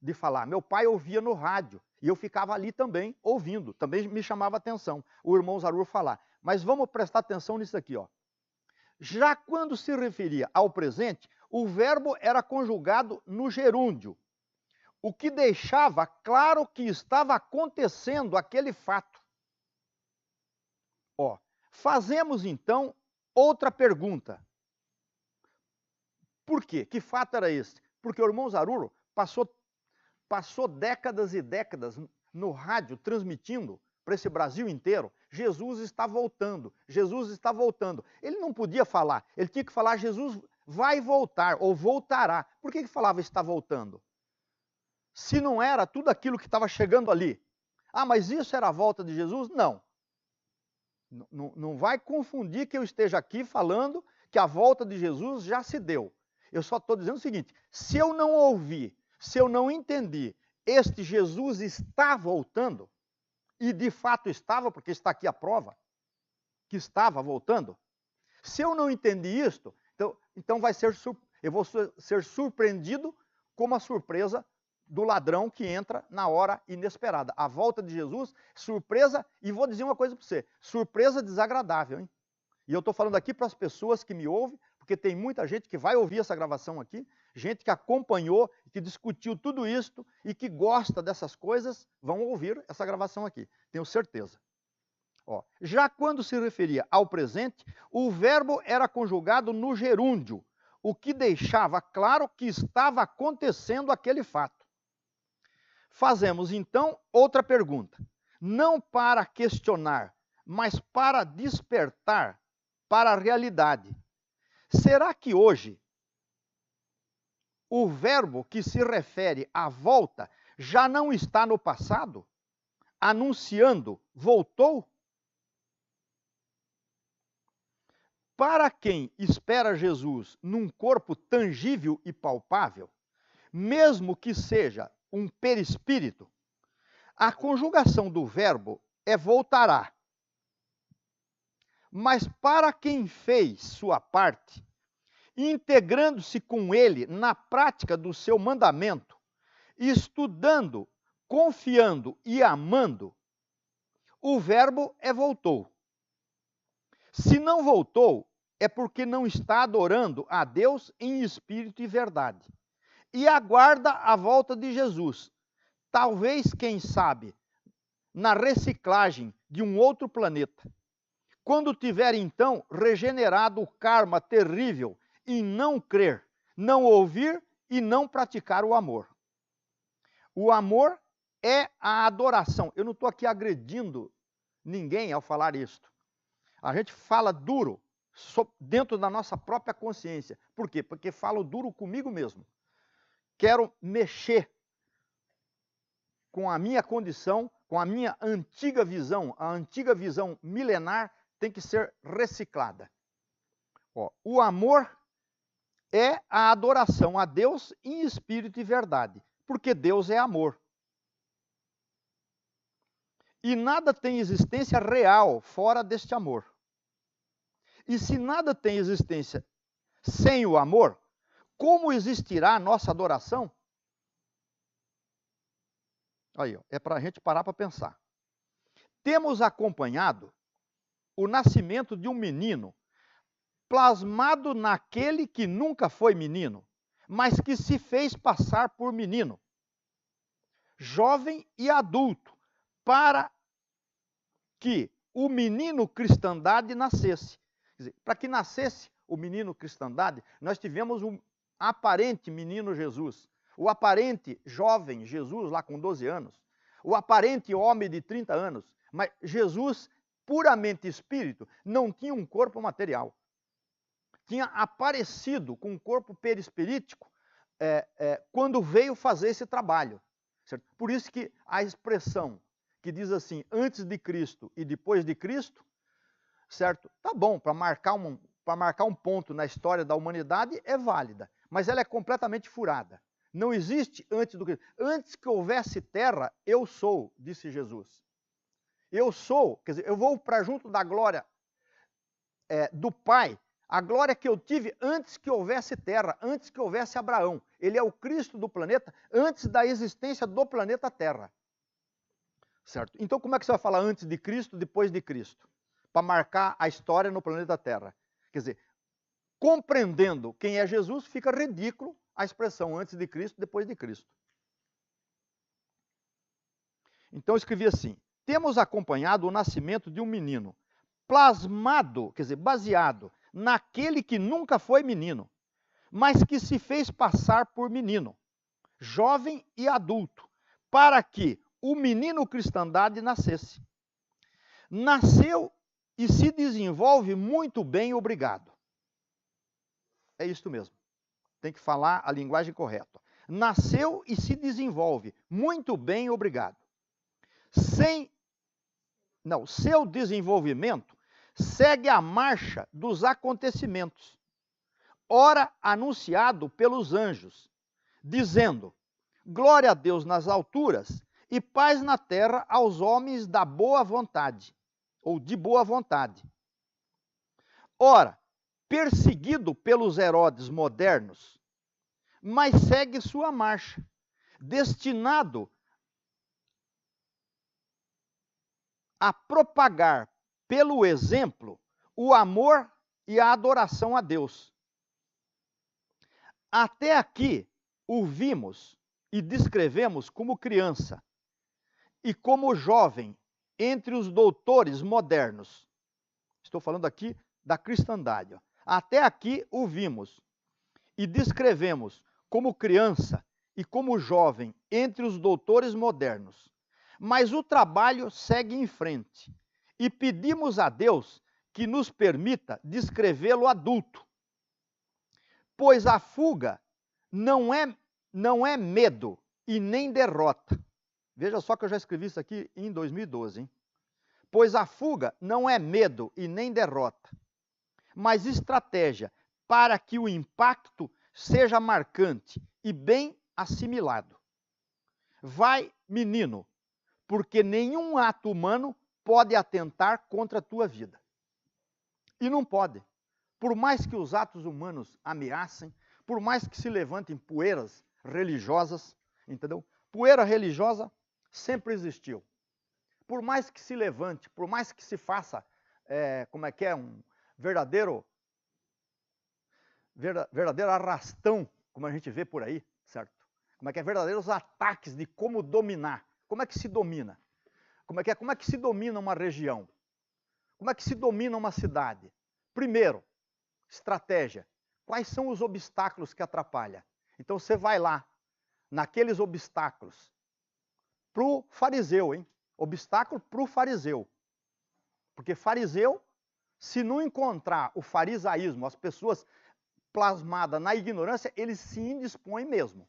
de falar. Meu pai ouvia no rádio e eu ficava ali também ouvindo, também me chamava atenção o irmão Zarur falar. Mas vamos prestar atenção nisso aqui, ó. Já quando se referia ao presente, o verbo era conjugado no gerúndio, o que deixava claro que estava acontecendo aquele fato. Ó, fazemos então outra pergunta. Por quê? Que fato era esse? Porque o irmão Zarur passou décadas e décadas no rádio transmitindo para esse Brasil inteiro, Jesus está voltando, Jesus está voltando. Ele não podia falar, ele tinha que falar Jesus vai voltar ou voltará. Por que falava está voltando? Se não era tudo aquilo que estava chegando ali. Ah, mas isso era a volta de Jesus? Não. Não vai confundir que eu esteja aqui falando que a volta de Jesus já se deu. Eu só estou dizendo o seguinte, se eu não ouvi, se eu não entendi, este Jesus está voltando, e de fato estava, porque está aqui a prova, que estava voltando. Se eu não entendi isto, então eu vou ser surpreendido como a surpresa do ladrão que entra na hora inesperada. A volta de Jesus, surpresa, e vou dizer uma coisa para você, surpresa desagradável, hein? E eu estou falando aqui para as pessoas que me ouvem, porque tem muita gente que vai ouvir essa gravação aqui, gente que acompanhou, que discutiu tudo isto e que gosta dessas coisas, vão ouvir essa gravação aqui, tenho certeza. Ó, já quando se referia ao presente, o verbo era conjugado no gerúndio, o que deixava claro que estava acontecendo aquele fato. Fazemos então outra pergunta, não para questionar, mas para despertar para a realidade. Será que hoje o verbo que se refere à volta já não está no passado, anunciando voltou? Para quem espera Jesus num corpo tangível e palpável, mesmo que seja um perispírito, a conjugação do verbo é voltará. Mas para quem fez sua parte, integrando-se com ele na prática do seu mandamento, estudando, confiando e amando, o verbo é voltou. Se não voltou, é porque não está adorando a Deus em espírito e verdade. E aguarda a volta de Jesus. Talvez, quem sabe, na reciclagem de um outro planeta. Quando tiver, então, regenerado o karma terrível em não crer, não ouvir e não praticar o amor. O amor é a adoração. Eu não estou aqui agredindo ninguém ao falar isto. A gente fala duro dentro da nossa própria consciência. Por quê? Porque falo duro comigo mesmo. Quero mexer com a minha condição, com a minha antiga visão. A antiga visão milenar tem que ser reciclada. Ó, o amor é a adoração a Deus em espírito e verdade, porque Deus é amor. E nada tem existência real fora deste amor. E se nada tem existência sem o amor, como existirá a nossa adoração? Aí, ó, é para a gente parar para pensar. Temos acompanhado o nascimento de um menino, plasmado naquele que nunca foi menino, mas que se fez passar por menino, jovem e adulto, para que o menino cristandade nascesse. Quer dizer, para que nascesse o menino cristandade, nós tivemos um aparente menino Jesus, o aparente jovem Jesus, lá com 12 anos, o aparente homem de 30 anos, mas Jesus, puramente espírito, não tinha um corpo material. Tinha aparecido com um corpo perispirítico quando veio fazer esse trabalho. Certo? Por isso que a expressão que diz assim, antes de Cristo e depois de Cristo, certo? Tá bom, para marcar um ponto na história da humanidade é válida, mas ela é completamente furada. Não existe antes do Cristo. Antes que houvesse terra, eu sou, disse Jesus. Eu sou, quer dizer, eu vou para junto da glória do Pai, a glória que eu tive antes que houvesse terra, antes que houvesse Abraão. Ele é o Cristo do planeta, antes da existência do planeta Terra. Certo? Então, como é que você vai falar antes de Cristo, depois de Cristo? Para marcar a história no planeta Terra. Quer dizer, compreendendo quem é Jesus, fica ridículo a expressão antes de Cristo, depois de Cristo. Então, eu escrevi assim, temos acompanhado o nascimento de um menino, plasmado, quer dizer, baseado naquele que nunca foi menino, mas que se fez passar por menino, jovem e adulto, para que o menino cristandade nascesse. Nasceu e se desenvolve muito bem, obrigado. É isto mesmo. Tem que falar a linguagem correta. Nasceu e se desenvolve muito bem, obrigado. Seu desenvolvimento segue a marcha dos acontecimentos, ora anunciado pelos anjos, dizendo: glória a Deus nas alturas e paz na terra aos homens da boa vontade, ou de boa vontade. Ora, perseguido pelos Herodes modernos, mas segue sua marcha, destinado a propagar pelo exemplo o amor e a adoração a Deus. Até aqui o vimos e descrevemos como criança e como jovem entre os doutores modernos. Estou falando aqui da cristandade. Até aqui o vimos e descrevemos como criança e como jovem entre os doutores modernos. Mas o trabalho segue em frente e pedimos a Deus que nos permita descrevê-lo adulto. Pois a fuga não é medo e nem derrota. Veja só que eu já escrevi isso aqui em 2012, hein? Pois a fuga não é medo e nem derrota, mas estratégia para que o impacto seja marcante e bem assimilado. Vai, menino, porque nenhum ato humano pode atentar contra a tua vida. E não pode. Por mais que os atos humanos ameacem, por mais que se levantem poeiras religiosas, entendeu? Poeira religiosa sempre existiu. Por mais que se levante, por mais que se faça, um verdadeiro arrastão, como a gente vê por aí, certo? Verdadeiros ataques de como dominar. Como é que se domina? Como é que se domina uma região? Como é que se domina uma cidade? Primeiro, estratégia. Quais são os obstáculos que atrapalham? Então você vai lá, naqueles obstáculos, para o fariseu, hein? Obstáculo para o fariseu. Porque fariseu, se não encontrar o farisaísmo, as pessoas plasmadas na ignorância, eles se indispõem mesmo.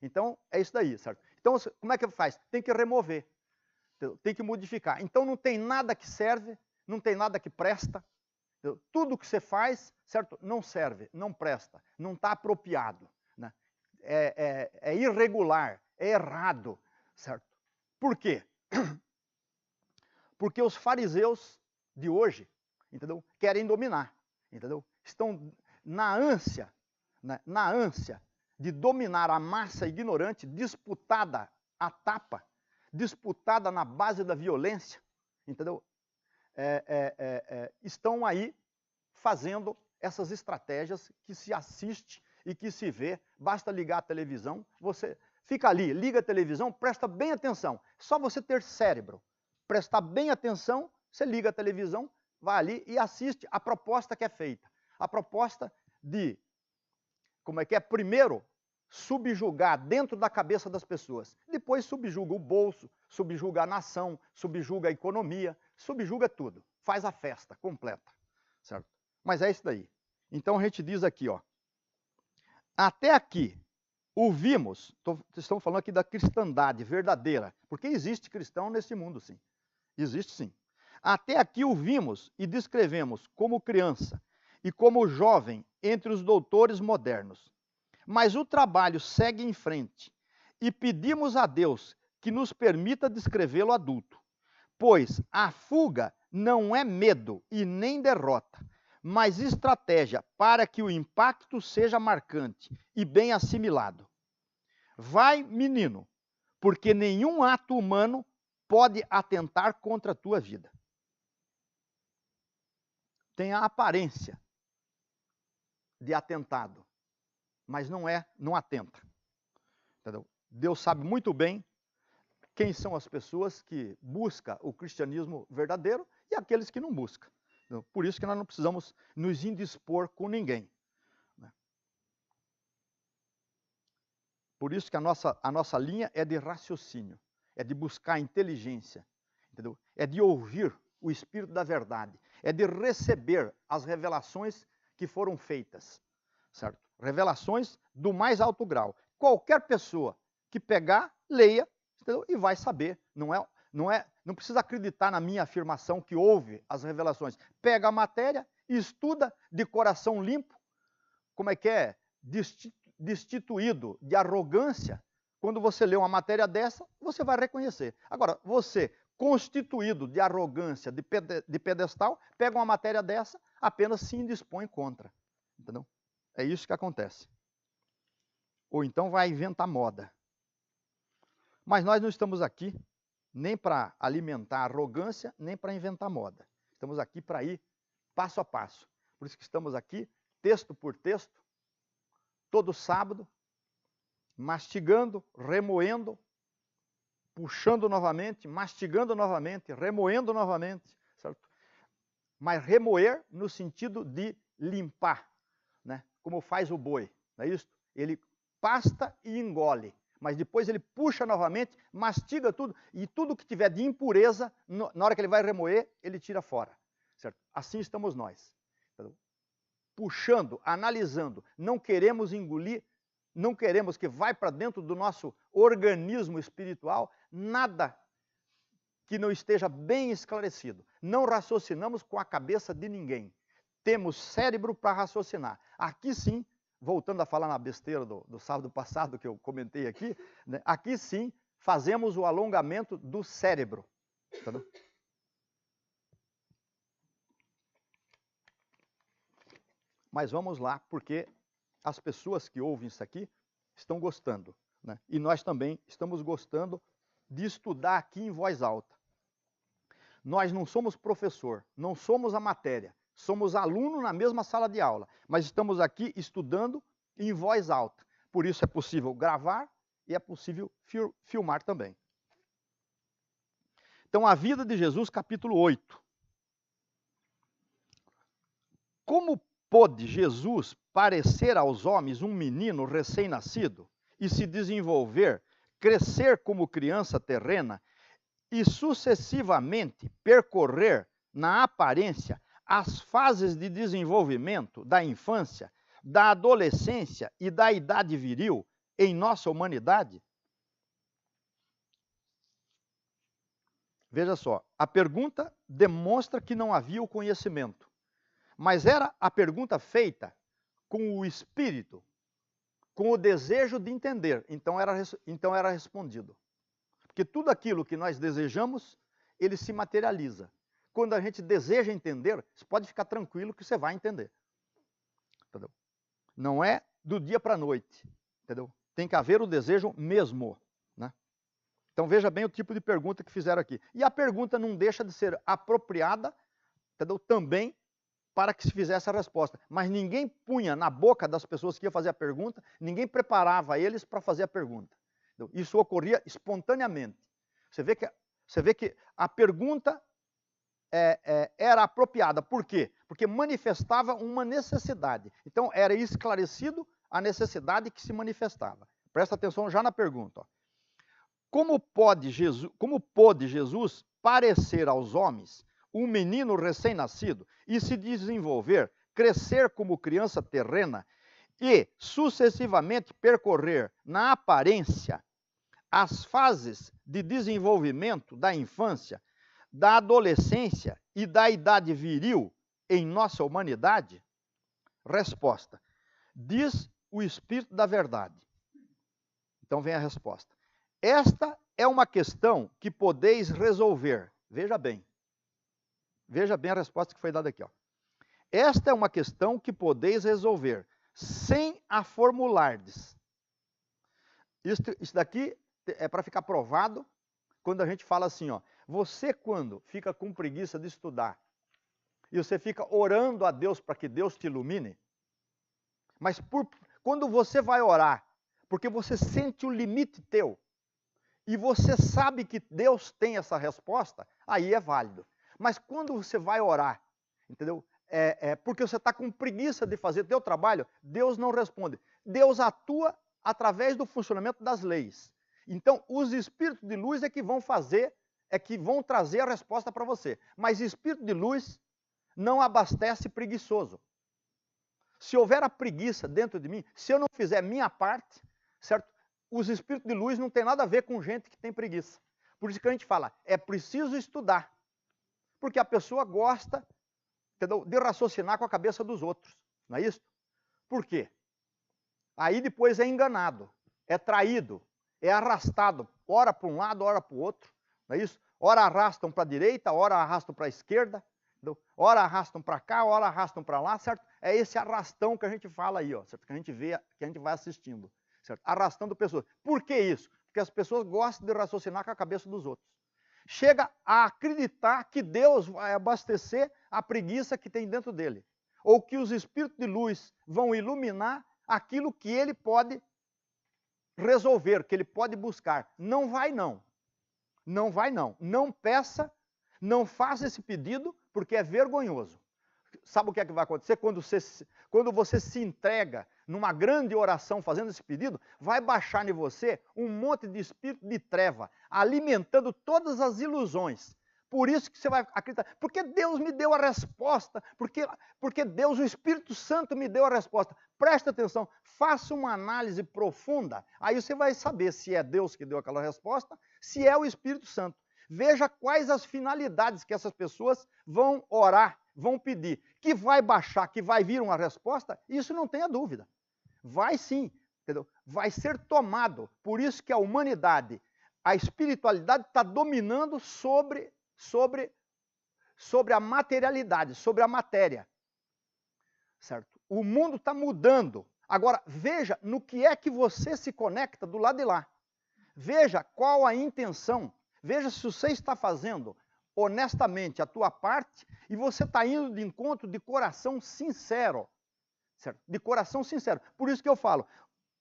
Então, é isso daí, certo? Então, como é que faz? Tem que remover, tem que modificar. Então, não tem nada que serve, não tem nada que presta. Tudo que você faz, certo? Não serve, não presta, não está apropriado, né? É irregular, é errado, certo? Por quê? Porque os fariseus de hoje, entendeu? Querem dominar, entendeu? Estão na ânsia, né? Na ânsia de dominar a massa ignorante, disputada a tapa, disputada na base da violência, entendeu? Estão aí fazendo essas estratégias que se assiste e que se vê. Basta ligar a televisão, você fica ali, liga a televisão, presta bem atenção. Só você ter cérebro, prestar bem atenção, você liga a televisão, vai ali e assiste a proposta que é feita. A proposta de, primeiro, subjugar dentro da cabeça das pessoas. Depois subjuga o bolso, subjuga a nação, subjuga a economia, subjuga tudo. Faz a festa completa, certo? Mas é isso daí. Então a gente diz aqui, ó. Até aqui, ouvimos, estamos falando aqui da cristandade verdadeira, porque existe cristão nesse mundo, sim. Existe, sim. Até aqui ouvimos e descrevemos como criança e como jovem entre os doutores modernos. Mas o trabalho segue em frente e pedimos a Deus que nos permita descrevê-lo adulto. Pois a fuga não é medo e nem derrota, mas estratégia para que o impacto seja marcante e bem assimilado. Vai, menino, porque nenhum ato humano pode atentar contra a tua vida. Tem a aparência de atentado, mas não atenta. Entendeu? Deus sabe muito bem quem são as pessoas que buscam o cristianismo verdadeiro e aqueles que não buscam. Entendeu? Por isso que nós não precisamos nos indispor com ninguém. Por isso que a nossa linha é de raciocínio, é de buscar inteligência, entendeu? É de ouvir o Espírito da verdade, é de receber as revelações que foram feitas, certo? Revelações do mais alto grau. Qualquer pessoa que pegar, leia, entendeu? E vai saber. Não Não precisa acreditar na minha afirmação que houve as revelações. Pega a matéria, estuda de coração limpo, como é que é? Destituído de arrogância. Quando você lê uma matéria dessa, você vai reconhecer. Agora, você, constituído de arrogância, de pedestal, pega uma matéria dessa, apenas se indispõe contra. Entendeu? É isso que acontece. Ou então vai inventar moda. Mas nós não estamos aqui nem para alimentar arrogância, nem para inventar moda. Estamos aqui para ir passo a passo. Por isso que estamos aqui, texto por texto, todo sábado, mastigando, remoendo, puxando novamente, mastigando novamente, remoendo novamente, certo? Mas remoer no sentido de limpar, né? Como faz o boi, não é isso? Ele pasta e engole, mas depois ele puxa novamente, mastiga tudo, e tudo que tiver de impureza, na hora que ele vai remoer, ele tira fora, certo? Assim estamos nós, entendeu? Puxando, analisando, não queremos engolir, não queremos que vai para dentro do nosso organismo espiritual nada que não esteja bem esclarecido. Não raciocinamos com a cabeça de ninguém. Temos cérebro para raciocinar. Aqui sim, voltando a falar na besteira do sábado passado que eu comentei aqui, né, aqui sim fazemos o alongamento do cérebro. Entendeu? Mas vamos lá, porque as pessoas que ouvem isso aqui estão gostando, né? E nós também estamos gostando de estudar aqui em voz alta. Nós não somos professor, não somos a matéria, somos aluno na mesma sala de aula, mas estamos aqui estudando em voz alta. Por isso é possível gravar e é possível filmar também. Então, a vida de Jesus, capítulo 8. Como pôde Jesus parecer aos homens um menino recém-nascido e se desenvolver, crescer como criança terrena e sucessivamente percorrer na aparência as fases de desenvolvimento da infância, da adolescência e da idade viril em nossa humanidade? Veja só, a pergunta demonstra que não havia o conhecimento, mas era a pergunta feita com o espírito, com o desejo de entender, então era respondido. Porque tudo aquilo que nós desejamos, ele se materializa. Quando a gente deseja entender, você pode ficar tranquilo que você vai entender. Entendeu? Não é do dia para a noite. Entendeu? Tem que haver o desejo mesmo. Né? Então veja bem o tipo de pergunta que fizeram aqui. E a pergunta não deixa de ser apropriada, entendeu? Também para que se fizesse a resposta. Mas ninguém punha na boca das pessoas que iam fazer a pergunta, ninguém preparava eles para fazer a pergunta. Isso ocorria espontaneamente. Você vê que a pergunta era apropriada. Por quê? Porque manifestava uma necessidade. Então, era esclarecido a necessidade que se manifestava. Presta atenção já na pergunta. Ó. Como pôde Jesus parecer aos homens um menino recém-nascido e se desenvolver, crescer como criança terrena e sucessivamente percorrer na aparência as fases de desenvolvimento da infância, da adolescência e da idade viril em nossa humanidade? Resposta: diz o Espírito da Verdade. Então vem a resposta. Esta é uma questão que podeis resolver. Veja bem a resposta que foi dada aqui. Ó. Esta é uma questão que podeis resolver sem a formulardes. Isso daqui é para ficar provado quando a gente fala assim, ó, você quando fica com preguiça de estudar e você fica orando a Deus para que Deus te ilumine, mas quando você vai orar, porque você sente o limite teu e você sabe que Deus tem essa resposta, aí é válido. Mas quando você vai orar, entendeu? Porque você está com preguiça de fazer teu trabalho, Deus não responde. Deus atua através do funcionamento das leis. Então, os espíritos de luz é que vão trazer a resposta para você. Mas espírito de luz não abastece preguiçoso. Se houver a preguiça dentro de mim, se eu não fizer minha parte, certo? Os espíritos de luz não tem nada a ver com gente que tem preguiça. Por isso que a gente fala, é preciso estudar. Porque a pessoa gosta, entendeu, de raciocinar com a cabeça dos outros. Não é isso? Por quê? Aí depois é enganado, é traído, é arrastado, ora para um lado, ora para o outro. Não é isso? Ora arrastam para a direita, ora arrastam para a esquerda. Entendeu? Ora arrastam para cá, ora arrastam para lá, certo? É esse arrastão que a gente fala aí, ó, certo? Que a gente vê, que a gente vai assistindo, certo? Arrastando pessoas. Por que isso? Porque as pessoas gostam de raciocinar com a cabeça dos outros. Chega a acreditar que Deus vai abastecer a preguiça que tem dentro dele. Ou que os espíritos de luz vão iluminar aquilo que ele pode resolver, que ele pode buscar. Não vai não. Não vai não. Não peça, não faça esse pedido, porque é vergonhoso. Sabe o que é que vai acontecer? Quando você se entrega numa grande oração fazendo esse pedido, vai baixar em você um monte de espírito de treva, alimentando todas as ilusões. Por isso que você vai acreditar. Porque Deus me deu a resposta. Porque Deus, o Espírito Santo, me deu a resposta. Presta atenção, faça uma análise profunda. Aí você vai saber se é Deus que deu aquela resposta, se é o Espírito Santo. Veja quais as finalidades que essas pessoas vão orar, vão pedir. Que vai baixar, que vai vir uma resposta, isso não tenha dúvida. Vai sim, entendeu? Vai ser tomado. Por isso que a humanidade, a espiritualidade está dominando sobre a materialidade, sobre a matéria. Certo? O mundo está mudando. Agora, veja no que é que você se conecta do lado de lá. Veja qual a intenção. Veja se você está fazendo honestamente a tua parte e você está indo de encontro de coração sincero. Certo? De coração sincero. Por isso que eu falo,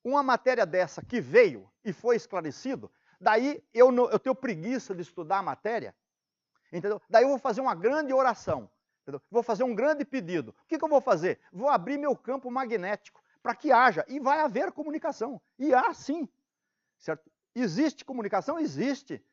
uma matéria dessa que veio e foi esclarecido, daí eu tenho preguiça de estudar a matéria, entendeu? Daí eu vou fazer uma grande oração, entendeu? Vou fazer um grande pedido. O que eu vou fazer? Vou abrir meu campo magnético para que haja, e vai haver comunicação. E há sim, certo? Existe comunicação? Existe,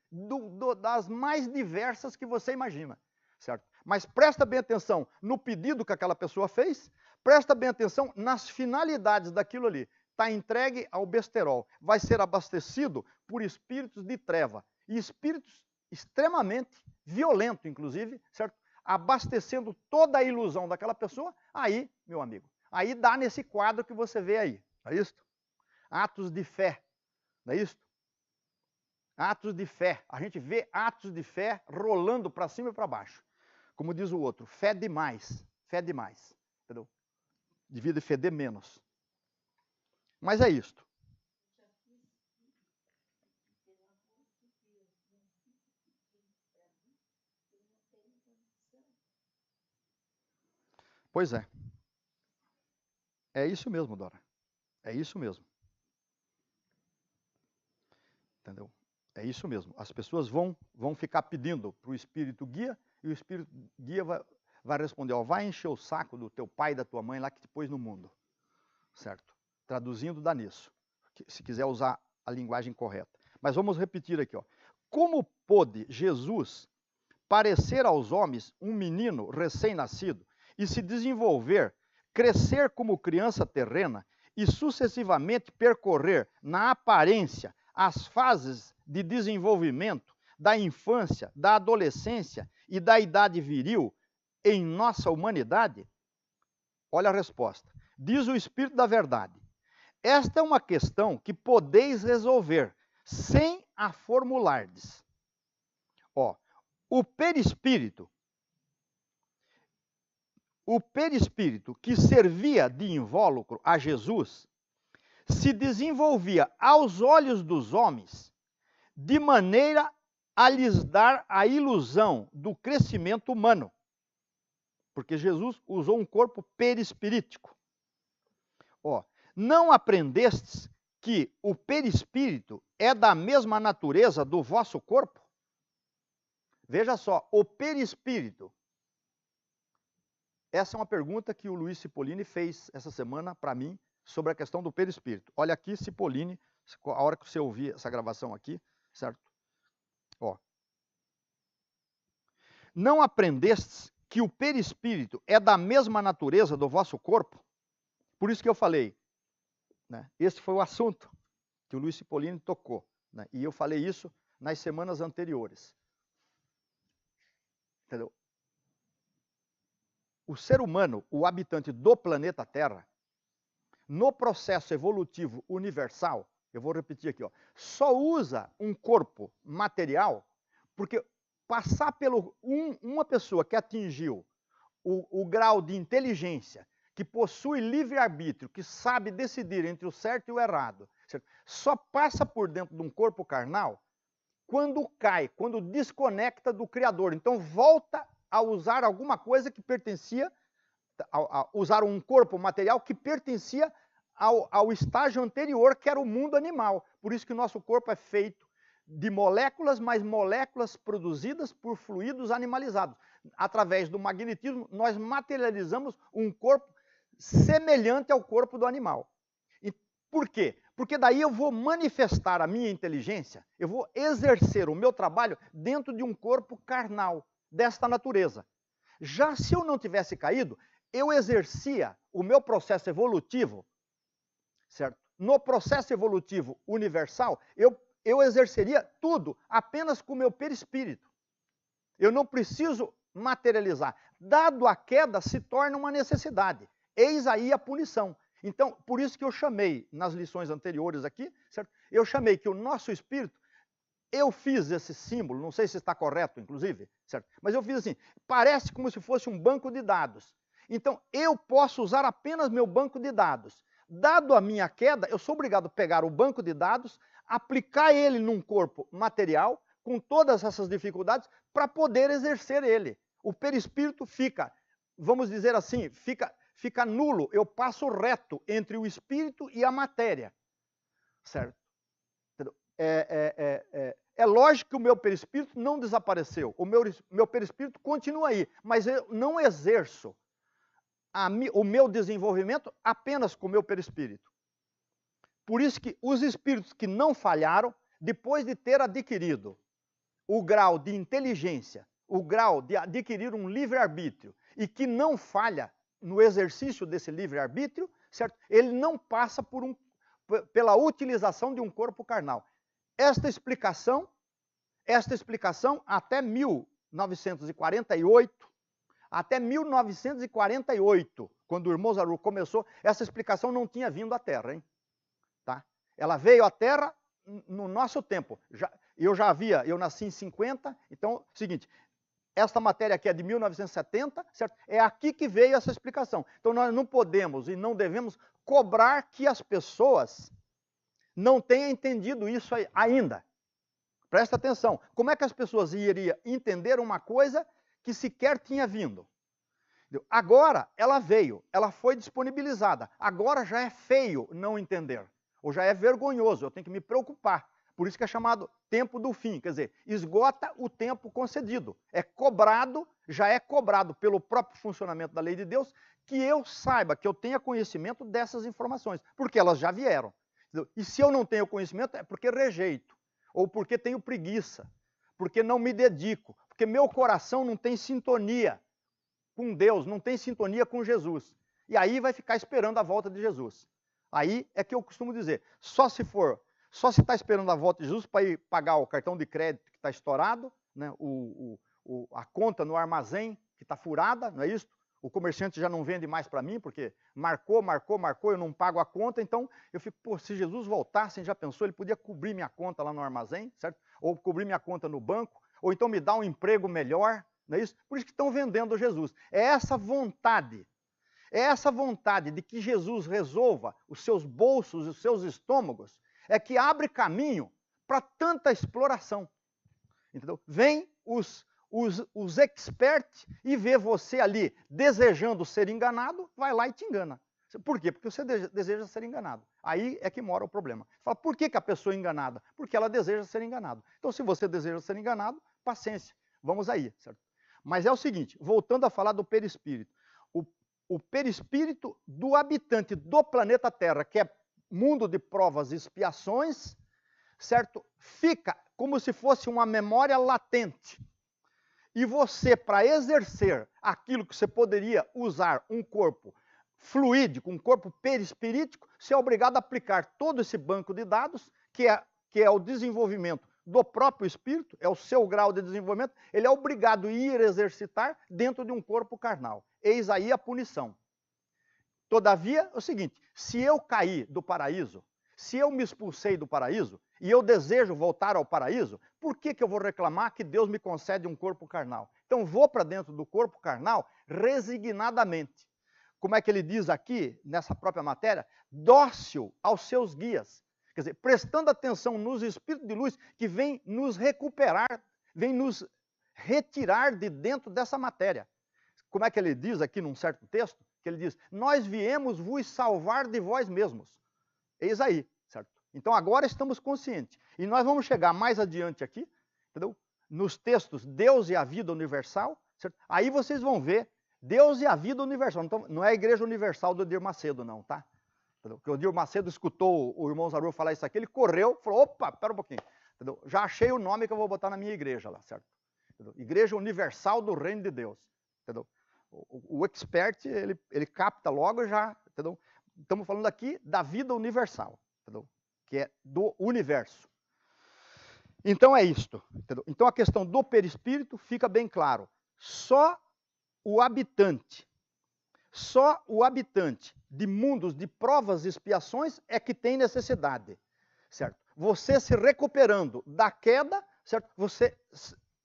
das mais diversas que você imagina, certo? Mas presta bem atenção no pedido que aquela pessoa fez, presta bem atenção nas finalidades daquilo ali. Está entregue ao besterol, vai ser abastecido por espíritos de treva, e espíritos extremamente violentos, inclusive, certo? Abastecendo toda a ilusão daquela pessoa, aí, meu amigo, aí dá nesse quadro que você vê aí, não é isso? Atos de fé, não é isso? Atos de fé, a gente vê atos de fé rolando para cima e para baixo. Como diz o outro, fé demais, entendeu? Devia de feder menos. Mas é isto. Pois é. É isso mesmo, Dora. É isso mesmo. Entendeu? É isso mesmo. As pessoas vão ficar pedindo para o Espírito guia, e o Espírito guia vai responder, ó, vai encher o saco do teu pai e da tua mãe lá que te pôs no mundo. Certo? Traduzindo, dá nisso. Se quiser usar a linguagem correta. Mas vamos repetir aqui, ó. Como pôde Jesus parecer aos homens um menino recém-nascido e se desenvolver, crescer como criança terrena e sucessivamente percorrer na aparência as fases de desenvolvimento da infância, da adolescência e da idade viril em nossa humanidade? Olha a resposta. Diz o Espírito da Verdade: esta é uma questão que podeis resolver sem a formulardes. Ó, o perispírito que servia de invólucro a Jesus se desenvolvia aos olhos dos homens de maneira a lhes dar a ilusão do crescimento humano. Porque Jesus usou um corpo perispirítico. Ó, não aprendestes que o perispírito é da mesma natureza do vosso corpo? Veja só, o perispírito. Essa é uma pergunta que o Luiz Cipollini fez essa semana para mim sobre a questão do perispírito. Olha aqui, Cipollini, a hora que você ouvir essa gravação aqui, certo? Ó. Não aprendestes que o perispírito é da mesma natureza do vosso corpo? Por isso que eu falei, né? Esse foi o assunto que o Luiz Cipollini tocou, né? E eu falei isso nas semanas anteriores. Entendeu? O ser humano, o habitante do planeta Terra, no processo evolutivo universal, eu vou repetir aqui, ó, só usa um corpo material porque passar pelo uma pessoa que atingiu o grau de inteligência, que possui livre-arbítrio, que sabe decidir entre o certo e o errado, certo? Só passa por dentro de um corpo carnal quando cai, quando desconecta do Criador. Então volta a usar alguma coisa que pertencia, a usar um corpo material que pertencia ao estágio anterior, que era o mundo animal. Por isso que o nosso corpo é feito de moléculas, mas moléculas produzidas por fluidos animalizados. Através do magnetismo, nós materializamos um corpo semelhante ao corpo do animal. E por quê? Porque daí eu vou manifestar a minha inteligência, eu vou exercer o meu trabalho dentro de um corpo carnal, desta natureza. Já se eu não tivesse caído, eu exercia o meu processo evolutivo, certo? No processo evolutivo universal, eu exerceria tudo apenas com o meu perispírito. Eu não preciso materializar. Dado a queda, se torna uma necessidade. Eis aí a punição. Então, por isso que eu chamei, nas lições anteriores aqui, certo? Eu chamei que o nosso espírito, eu fiz esse símbolo, não sei se está correto, inclusive, certo? Mas eu fiz assim, parece como se fosse um banco de dados. Então, eu posso usar apenas meu banco de dados. Dado a minha queda, eu sou obrigado a pegar o banco de dados, aplicar ele num corpo material, com todas essas dificuldades, para poder exercer ele. O perispírito fica, vamos dizer assim, fica nulo. Eu passo reto entre o espírito e a matéria, certo? É lógico que o meu perispírito não desapareceu. O meu perispírito continua aí, mas eu não exerço o meu desenvolvimento apenas com o meu perispírito. Por isso que os espíritos que não falharam, depois de ter adquirido o grau de inteligência, o grau de adquirir um livre-arbítrio, e que não falha no exercício desse livre-arbítrio, certo? Ele não passa pela utilização de um corpo carnal. Esta explicação até 1948, quando o irmão Zaru começou, essa explicação não tinha vindo à Terra, hein? Tá? Ela veio à Terra no nosso tempo. Eu nasci em 50, então, seguinte, esta matéria aqui é de 1970, certo? É aqui que veio essa explicação. Então, nós não podemos e não devemos cobrar que as pessoas não tenham entendido isso ainda. Presta atenção. Como é que as pessoas iriam entender uma coisa que sequer tinha vindo? Agora ela veio, ela foi disponibilizada. Agora já é feio não entender, ou já é vergonhoso, eu tenho que me preocupar. Por isso que é chamado tempo do fim, quer dizer, esgota o tempo concedido. Já é cobrado pelo próprio funcionamento da lei de Deus, que eu saiba, que eu tenha conhecimento dessas informações, porque elas já vieram. E se eu não tenho conhecimento, é porque rejeito, ou porque tenho preguiça, porque não me dedico, porque meu coração não tem sintonia com Deus, não tem sintonia com Jesus. E aí vai ficar esperando a volta de Jesus. Aí é que eu costumo dizer, só se está esperando a volta de Jesus para ir pagar o cartão de crédito que está estourado, né, a conta no armazém que está furada, não é isso? O comerciante já não vende mais para mim, porque marcou, eu não pago a conta, então eu fico, pô, se Jesus voltasse, já pensou, ele podia cobrir minha conta lá no armazém, certo? Ou cobrir minha conta no banco, ou então me dar um emprego melhor, não é isso? Por isso que estão vendendo Jesus. É essa vontade de que Jesus resolva os seus bolsos, os seus estômagos, é que abre caminho para tanta exploração. Entendeu? Vem os experts e vê você ali desejando ser enganado, vai lá e te engana. Por quê? Porque você deseja ser enganado. Aí é que mora o problema. Fala, por que a pessoa é enganada? Porque ela deseja ser enganado. Então, se você deseja ser enganado, paciência, vamos aí, certo? Mas é o seguinte, voltando a falar do perispírito. O perispírito do habitante do planeta Terra, que é mundo de provas e expiações, certo? Fica como se fosse uma memória latente. E você, para exercer aquilo que você poderia usar um corpo fluídico, um corpo perispirítico, você é obrigado a aplicar todo esse banco de dados, que é o desenvolvimento do próprio espírito, é o seu grau de desenvolvimento, ele é obrigado a ir exercitar dentro de um corpo carnal. Eis aí a punição. Todavia, é o seguinte, se eu caí do paraíso, se eu me expulsei do paraíso, e eu desejo voltar ao paraíso, por que eu vou reclamar que Deus me concede um corpo carnal? Então vou para dentro do corpo carnal resignadamente. Como é que ele diz aqui, nessa própria matéria? Dócil aos seus guias. Quer dizer, prestando atenção nos espíritos de luz que vêm nos recuperar, vêm nos retirar de dentro dessa matéria. Como é que ele diz aqui num certo texto? Que ele diz, nós viemos vos salvar de vós mesmos. Eis aí, certo? Então agora estamos conscientes. E nós vamos chegar mais adiante aqui, entendeu? Nos textos Deus e a vida universal, certo? Aí vocês vão ver Deus e a vida universal. Então, não é a Igreja Universal do Edir Macedo, não, tá? Entendeu? Porque o Edir Macedo escutou o irmão Zaru falar isso aqui, ele correu, falou, opa, pera um pouquinho. Entendeu? Já achei o nome que eu vou botar na minha igreja lá, certo? Entendeu? Igreja Universal do Reino de Deus. Entendeu? O expert, ele capta logo já, entendeu? Estamos falando aqui da vida universal, entendeu? Que é do universo. Então é isto, entendeu? Então a questão do perispírito fica bem claro. Só o habitante de mundos de provas e expiações é que tem necessidade, certo? Você se recuperando da queda, certo? Você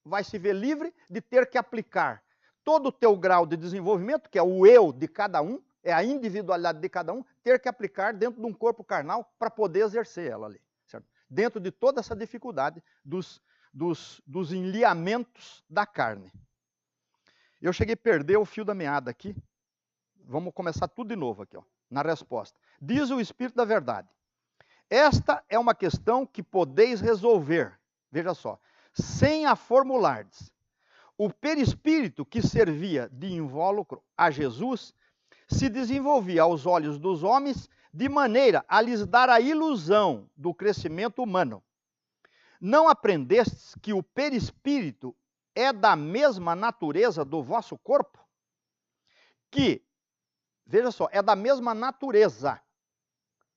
vai se ver livre de ter que aplicar todo o teu grau de desenvolvimento, que é o eu de cada um, é a individualidade de cada um, ter que aplicar dentro de um corpo carnal para poder exercer ela ali, certo? Dentro de toda essa dificuldade dos enliamentos da carne. Eu cheguei a perder o fio da meada aqui. Vamos começar tudo de novo aqui, ó, na resposta. Diz o Espírito da Verdade. Esta é uma questão que podeis resolver, veja só, sem a formulardes. O perispírito que servia de invólucro a Jesus se desenvolvia aos olhos dos homens de maneira a lhes dar a ilusão do crescimento humano. Não aprendestes que o perispírito é da mesma natureza do vosso corpo? Que, veja só, é da mesma natureza,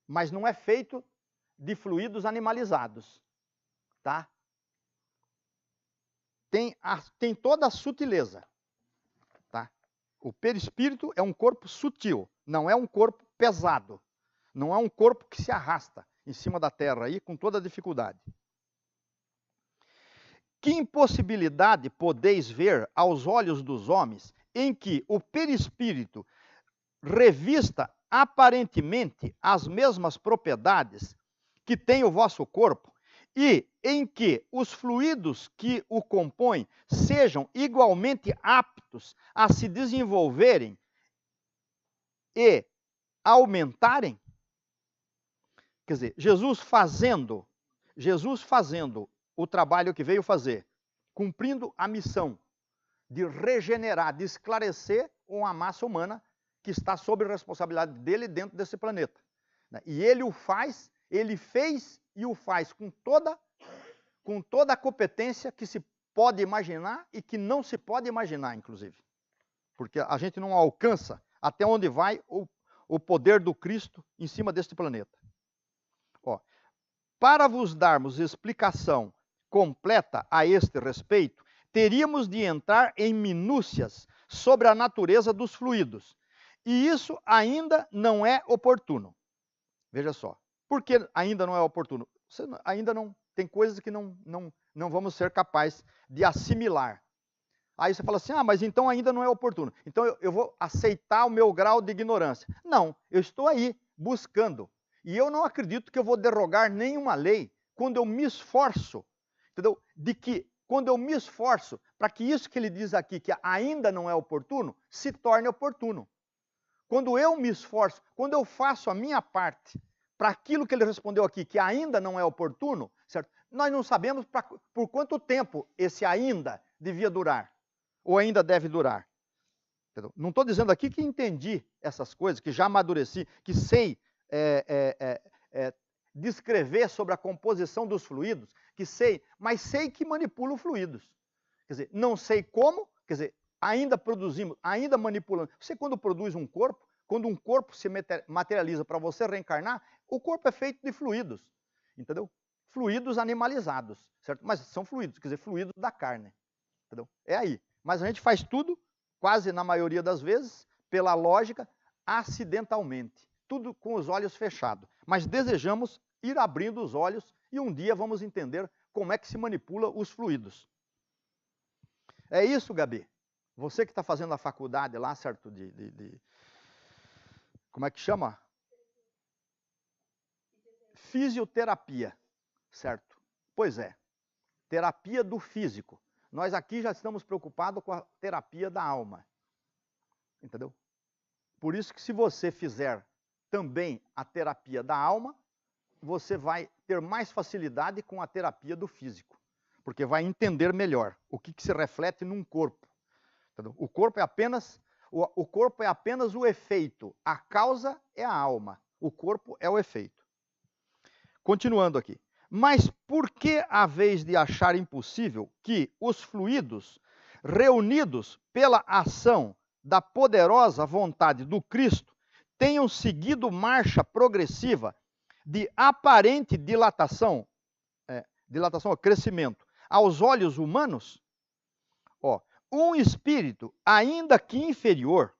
mas não é feito de fluidos animalizados, tá? Tem toda a sutileza, tá? O perispírito é um corpo sutil, não é um corpo pesado, não é um corpo que se arrasta em cima da terra aí com toda a dificuldade. Que impossibilidade podeis ver aos olhos dos homens em que o perispírito revista aparentemente as mesmas propriedades que tem o vosso corpo e em que os fluidos que o compõem sejam igualmente aptos a se desenvolverem e aumentarem? Quer dizer, Jesus fazendo o trabalho que veio fazer, cumprindo a missão de regenerar, de esclarecer uma massa humana que está sob responsabilidade dele dentro desse planeta. E ele o faz, ele fez e o faz com toda a competência que se pode imaginar e que não se pode imaginar, inclusive. Porque a gente não alcança até onde vai o poder do Cristo em cima deste planeta. Ó, para vos darmos explicação completa a este respeito, teríamos de entrar em minúcias sobre a natureza dos fluidos. E isso ainda não é oportuno. Veja só. Por que ainda não é oportuno? Ainda não tem coisas que não vamos ser capazes de assimilar. Aí você fala assim, mas então ainda não é oportuno. Então eu vou aceitar o meu grau de ignorância. Não, eu estou aí buscando. E eu não acredito que eu vou derrogar nenhuma lei quando eu me esforço, entendeu? Quando eu me esforço para que isso que ele diz aqui, que ainda não é oportuno, se torne oportuno. Quando eu me esforço, quando eu faço a minha parte para aquilo que ele respondeu aqui, que ainda não é oportuno, certo? Nós não sabemos por quanto tempo esse ainda devia durar, ou ainda deve durar. Entendeu? Não estou dizendo aqui que entendi essas coisas, que já amadureci, que sei descrever sobre a composição dos fluidos, mas sei que manipulo fluidos. Quer dizer, não sei como, quer dizer, ainda produzimos, ainda manipulando. Você quando produz um corpo, quando um corpo se materializa para você reencarnar, o corpo é feito de fluidos, entendeu? fluidos animalizados, certo? Mas são fluidos, quer dizer, fluidos da carne, entendeu? É aí. Mas a gente faz tudo, quase na maioria das vezes, pela lógica, acidentalmente. Tudo com os olhos fechados. Mas desejamos ir abrindo os olhos e um dia vamos entender como é que se manipula os fluidos. É isso, Gabi. Você que está fazendo a faculdade lá, certo? Como é que chama? Fisioterapia, certo? Pois é. Terapia do físico. Nós aqui já estamos preocupados com a terapia da alma. Entendeu? Por isso que se você fizer também a terapia da alma, você vai ter mais facilidade com a terapia do físico. Porque vai entender melhor o que se reflete num corpo. Entendeu? O corpo é apenas o efeito. A causa é a alma. O corpo é o efeito. Continuando aqui. Mas por que haveis de achar impossível que os fluidos, reunidos pela ação da poderosa vontade do Cristo, tenham seguido marcha progressiva de aparente dilatação, crescimento, aos olhos humanos? Um espírito, ainda que inferior,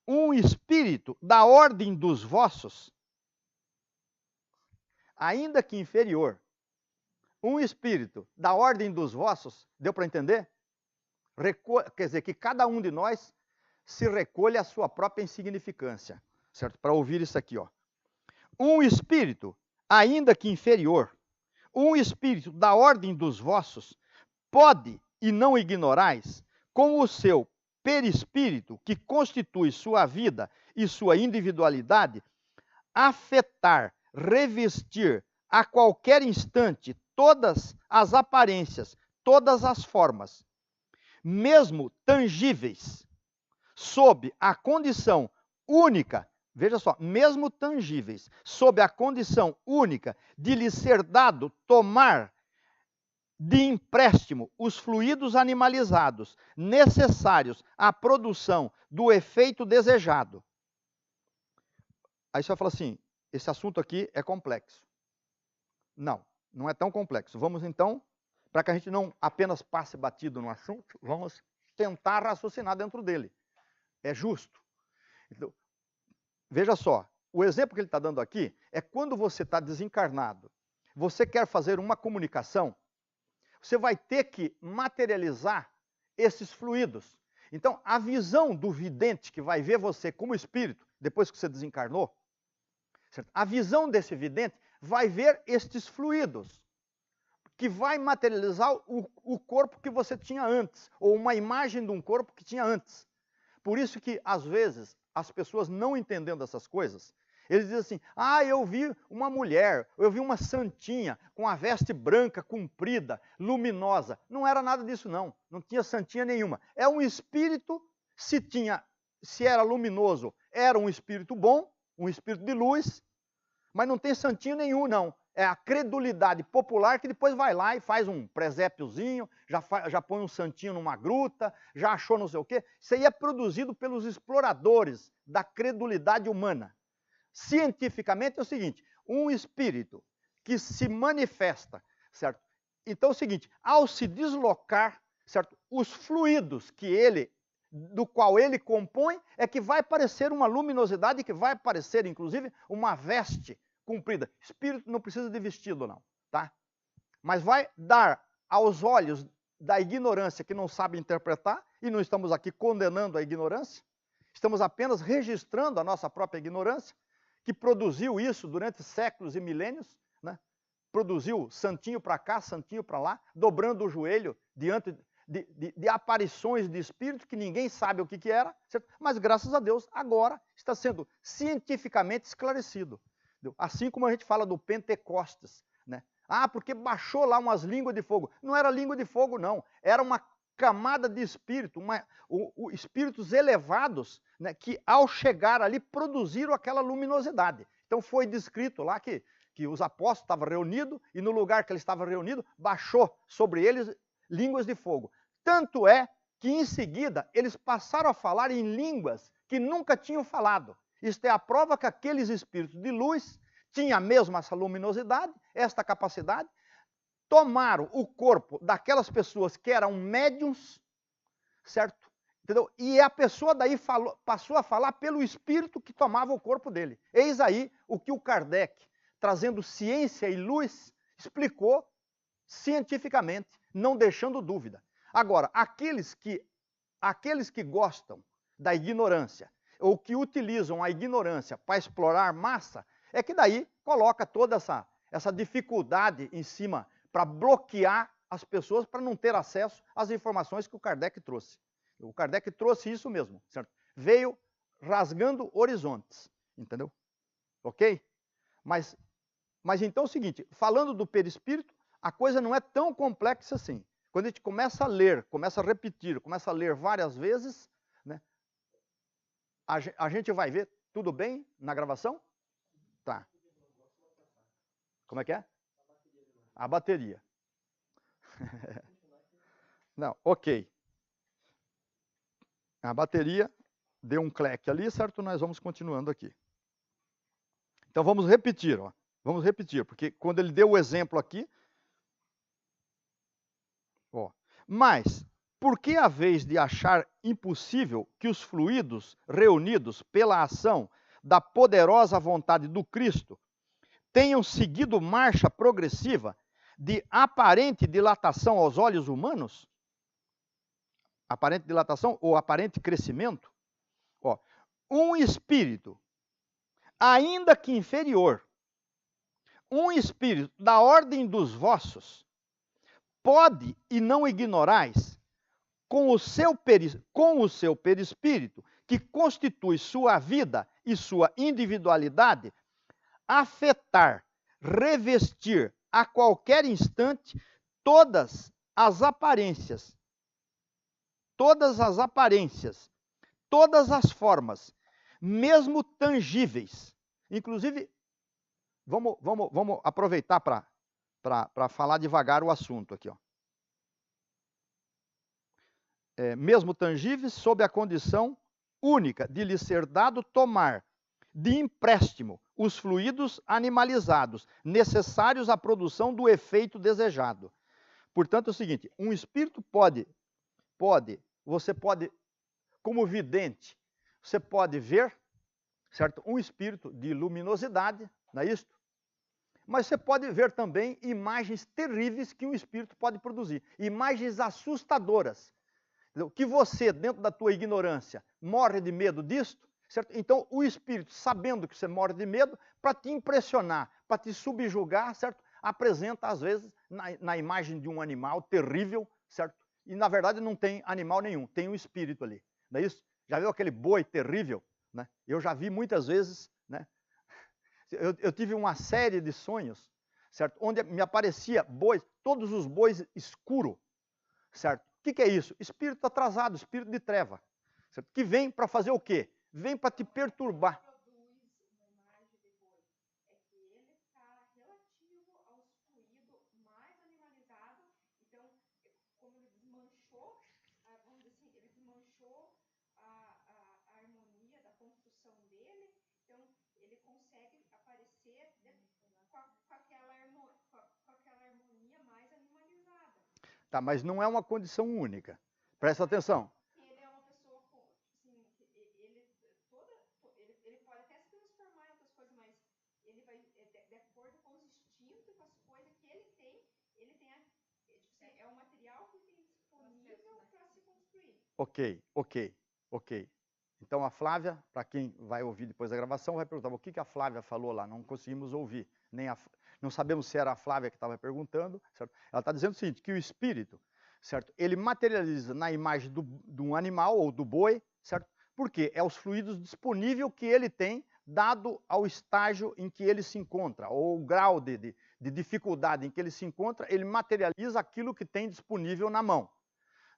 um espírito da ordem dos vossos, ainda que inferior, um espírito da ordem dos vossos, deu para entender? Quer dizer, que cada um de nós se recolhe à sua própria insignificância, certo? Para ouvir isso aqui, ó. Um espírito, ainda que inferior, um espírito da ordem dos vossos, pode, e não ignorais, com o seu perispírito, que constitui sua vida e sua individualidade, afetar, revestir a qualquer instante todas as aparências, todas as formas, mesmo tangíveis, sob a condição única, veja só, mesmo tangíveis, sob a condição única de lhe ser dado tomar de empréstimo os fluidos animalizados necessários à produção do efeito desejado. Aí você vai falar assim, esse assunto aqui é complexo. Não, não é tão complexo. Vamos então, para que a gente não apenas passe batido no assunto, vamos tentar raciocinar dentro dele. É justo. Então, veja só, o exemplo que ele está dando aqui é quando você está desencarnado, você quer fazer uma comunicação, você vai ter que materializar esses fluidos. Então, a visão do vidente que vai ver você como espírito, depois que você desencarnou, certo? A visão desse vidente vai ver estes fluidos, que vai materializar o corpo que você tinha antes, ou uma imagem de um corpo que tinha antes. Por isso que, às vezes, as pessoas não entendendo essas coisas, eles dizem assim, eu vi uma mulher, eu vi uma santinha com a veste branca, comprida, luminosa. Não era nada disso não, não tinha santinha nenhuma. É um espírito, se era luminoso, era um espírito bom, um espírito de luz, mas não tem santinho nenhum não. É a credulidade popular que depois vai lá e faz um presépiozinho, já põe um santinho numa gruta, já achou não sei o quê. Isso aí é produzido pelos exploradores da credulidade humana. Cientificamente é o seguinte, um espírito que se manifesta, certo? Então é o seguinte, ao se deslocar, certo? Os fluidos do qual ele compõe, é que vai parecer uma luminosidade, que vai parecer, inclusive, uma veste comprida. Espírito não precisa de vestido, não, tá? Mas vai dar aos olhos da ignorância que não sabe interpretar, e não estamos aqui condenando a ignorância, estamos apenas registrando a nossa própria ignorância, que produziu isso durante séculos e milênios, né? Produziu santinho para cá, santinho para lá, dobrando o joelho diante de aparições de espírito que ninguém sabe o que era, certo? Mas graças a Deus agora está sendo cientificamente esclarecido. Entendeu? Assim como a gente fala do Pentecostes, né? Porque baixou lá umas línguas de fogo. Não era língua de fogo não, era uma camada de espírito, espíritos elevados, né, que ao chegar ali produziram aquela luminosidade. Então foi descrito lá que os apóstolos estavam reunidos e no lugar que eles estavam reunidos, baixou sobre eles línguas de fogo. Tanto é que em seguida eles passaram a falar em línguas que nunca tinham falado. Isto é a prova que aqueles espíritos de luz tinha mesmo essa luminosidade, esta capacidade, tomaram o corpo daquelas pessoas que eram médiums, certo? Entendeu? E a pessoa daí passou a falar pelo espírito que tomava o corpo dele. Eis aí o que o Kardec, trazendo ciência e luz, explicou cientificamente, não deixando dúvida. Agora, aqueles que gostam da ignorância, ou que utilizam a ignorância para explorar massa, é que daí coloca toda essa dificuldade em cima para bloquear as pessoas para não ter acesso às informações que o Kardec trouxe. O Kardec trouxe isso mesmo, certo? Veio rasgando horizontes, entendeu? Ok? Mas então é o seguinte, falando do perispírito, a coisa não é tão complexa assim. Quando a gente começa a ler, começa a repetir, começa a ler várias vezes, né, a gente vai ver, tudo bem na gravação? Tá. Como é que é? A bateria. Não, ok. A bateria deu um cleque ali, certo? Nós vamos continuando aqui. Então vamos repetir, ó. Vamos repetir, porque quando ele deu o exemplo aqui, ó, mas por que a vez de achar impossível que os fluidos reunidos pela ação da poderosa vontade do Cristo tenham seguido marcha progressiva de aparente dilatação aos olhos humanos? Aparente dilatação ou aparente crescimento? Ó, um espírito, ainda que inferior, um espírito da ordem dos vossos, pode e não ignorais, com o seu perispírito, que constitui sua vida e sua individualidade, afetar, revestir a qualquer instante todas as aparências, todas as formas, mesmo tangíveis. Inclusive, vamos aproveitar para falar devagar o assunto aqui, ó. Mesmo tangíveis, sob a condição única de lhe ser dado tomar de empréstimo os fluidos animalizados necessários à produção do efeito desejado. Portanto, é o seguinte, um espírito você pode, como vidente, você pode ver, certo? Um espírito de luminosidade, não é isso? Mas você pode ver também imagens terríveis que um espírito pode produzir, imagens assustadoras, que você, dentro da tua ignorância, morre de medo disto, certo? Então, o espírito, sabendo que você morre de medo, para te impressionar, para te subjugar, certo? Apresenta, às vezes, na imagem de um animal terrível, certo? E, na verdade, não tem animal nenhum, tem um espírito ali, não é isso? Já viu aquele boi terrível? Né? Eu já vi muitas vezes, né? Eu tive uma série de sonhos, certo? Onde me aparecia bois, todos os bois escuros, certo? O que é isso? Espírito atrasado, espírito de treva, certo? Que vem para fazer o quê? Vem para te perturbar. Tá, mas não é uma condição única. Presta atenção. Ele é uma pessoa com, assim, ele pode até se transformar em outras coisas, mas ele vai, de acordo com os instintos e com as coisas que ele tem é um material que tem disponível para se construir. Ok. Então a Flávia, para quem vai ouvir depois da gravação, vai perguntar o que a Flávia falou lá. Não conseguimos ouvir, não sabemos se era a Flávia que estava perguntando, certo? Ela está dizendo o seguinte, que o espírito, certo? Ele materializa na imagem de um animal ou do boi, certo? Porque é os fluidos disponíveis que ele tem, dado ao estágio em que ele se encontra, ou o grau de dificuldade em que ele se encontra, ele materializa aquilo que tem disponível na mão,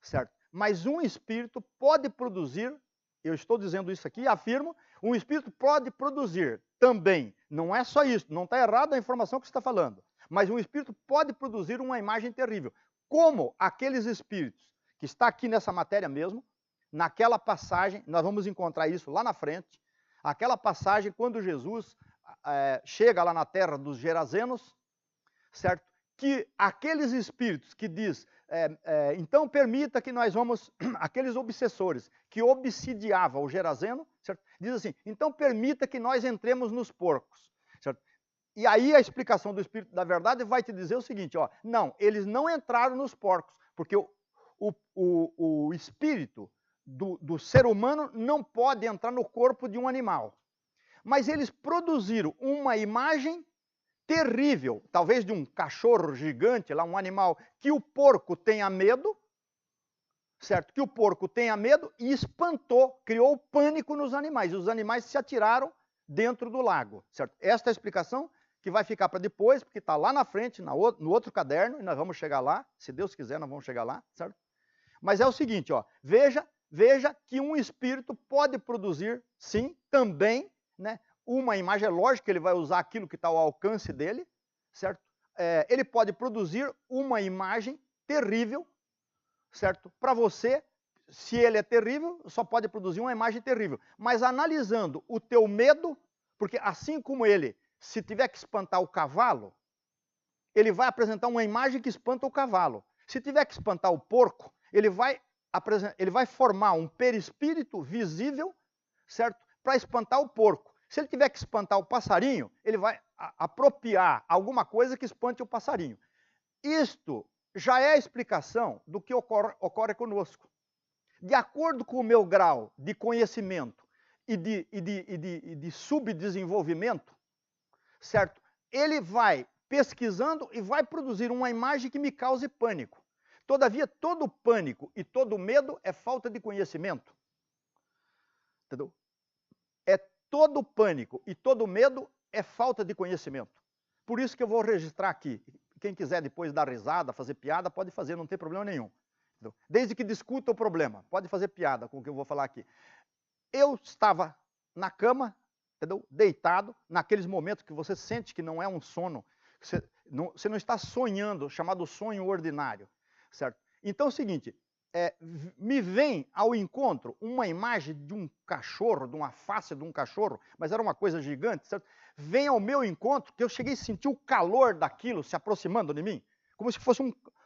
certo? Mas um espírito pode produzir, eu estou dizendo isso aqui, afirmo, um espírito pode produzir também, não é só isso, não está errado a informação que você está falando, mas um espírito pode produzir uma imagem terrível, como aqueles espíritos que está aqui nessa matéria mesmo, naquela passagem, nós vamos encontrar isso lá na frente, aquela passagem quando Jesus chega lá na terra dos Gerazenos, certo? Que aqueles espíritos que diz, então permita que nós vamos, aqueles obsessores que obsidiavam o Gerazeno, certo? Diz assim, então permita que nós entremos nos porcos, certo? E aí a explicação do Espírito da Verdade vai te dizer o seguinte, ó, não, eles não entraram nos porcos, porque o espírito do ser humano não pode entrar no corpo de um animal. Mas eles produziram uma imagem terrível, talvez de um cachorro gigante, lá um animal, que o porco tenha medo, certo? Que o porco tenha medo e espantou, criou pânico nos animais. E os animais se atiraram dentro do lago, certo? Esta é a explicação que vai ficar para depois, porque está lá na frente, no outro caderno, e nós vamos chegar lá, se Deus quiser, nós vamos chegar lá, certo? Mas é o seguinte, ó, veja que um espírito pode produzir, sim, também, né, uma imagem. É lógico que ele vai usar aquilo que está ao alcance dele, certo? Ele pode produzir uma imagem terrível, certo? Para você, se ele é terrível, só pode produzir uma imagem terrível. Mas analisando o teu medo, porque assim como ele, se tiver que espantar o cavalo, ele vai apresentar uma imagem que espanta o cavalo. Se tiver que espantar o porco, ele vai formar um perispírito visível, certo? Para espantar o porco. Se ele tiver que espantar o passarinho, ele vai apropriar alguma coisa que espante o passarinho. Isto já é a explicação do que ocorre conosco. De acordo com o meu grau de conhecimento e de subdesenvolvimento, certo? Ele vai pesquisando e vai produzir uma imagem que me cause pânico. Todavia, todo pânico e todo medo é falta de conhecimento. Entendeu? Todo pânico e todo medo é falta de conhecimento. Por isso que eu vou registrar aqui. Quem quiser depois dar risada, fazer piada, pode fazer, não tem problema nenhum. Entendeu? Desde que discuta o problema, pode fazer piada com o que eu vou falar aqui. Eu estava na cama, entendeu? Deitado, naqueles momentos que você sente que não é um sono, você não está sonhando, chamado sonho ordinário, certo? Então é o seguinte, me vem ao encontro uma imagem de um cachorro, de uma face de um cachorro, mas era uma coisa gigante, certo? Vem ao meu encontro, que eu cheguei a sentir o calor daquilo se aproximando de mim, como se fosse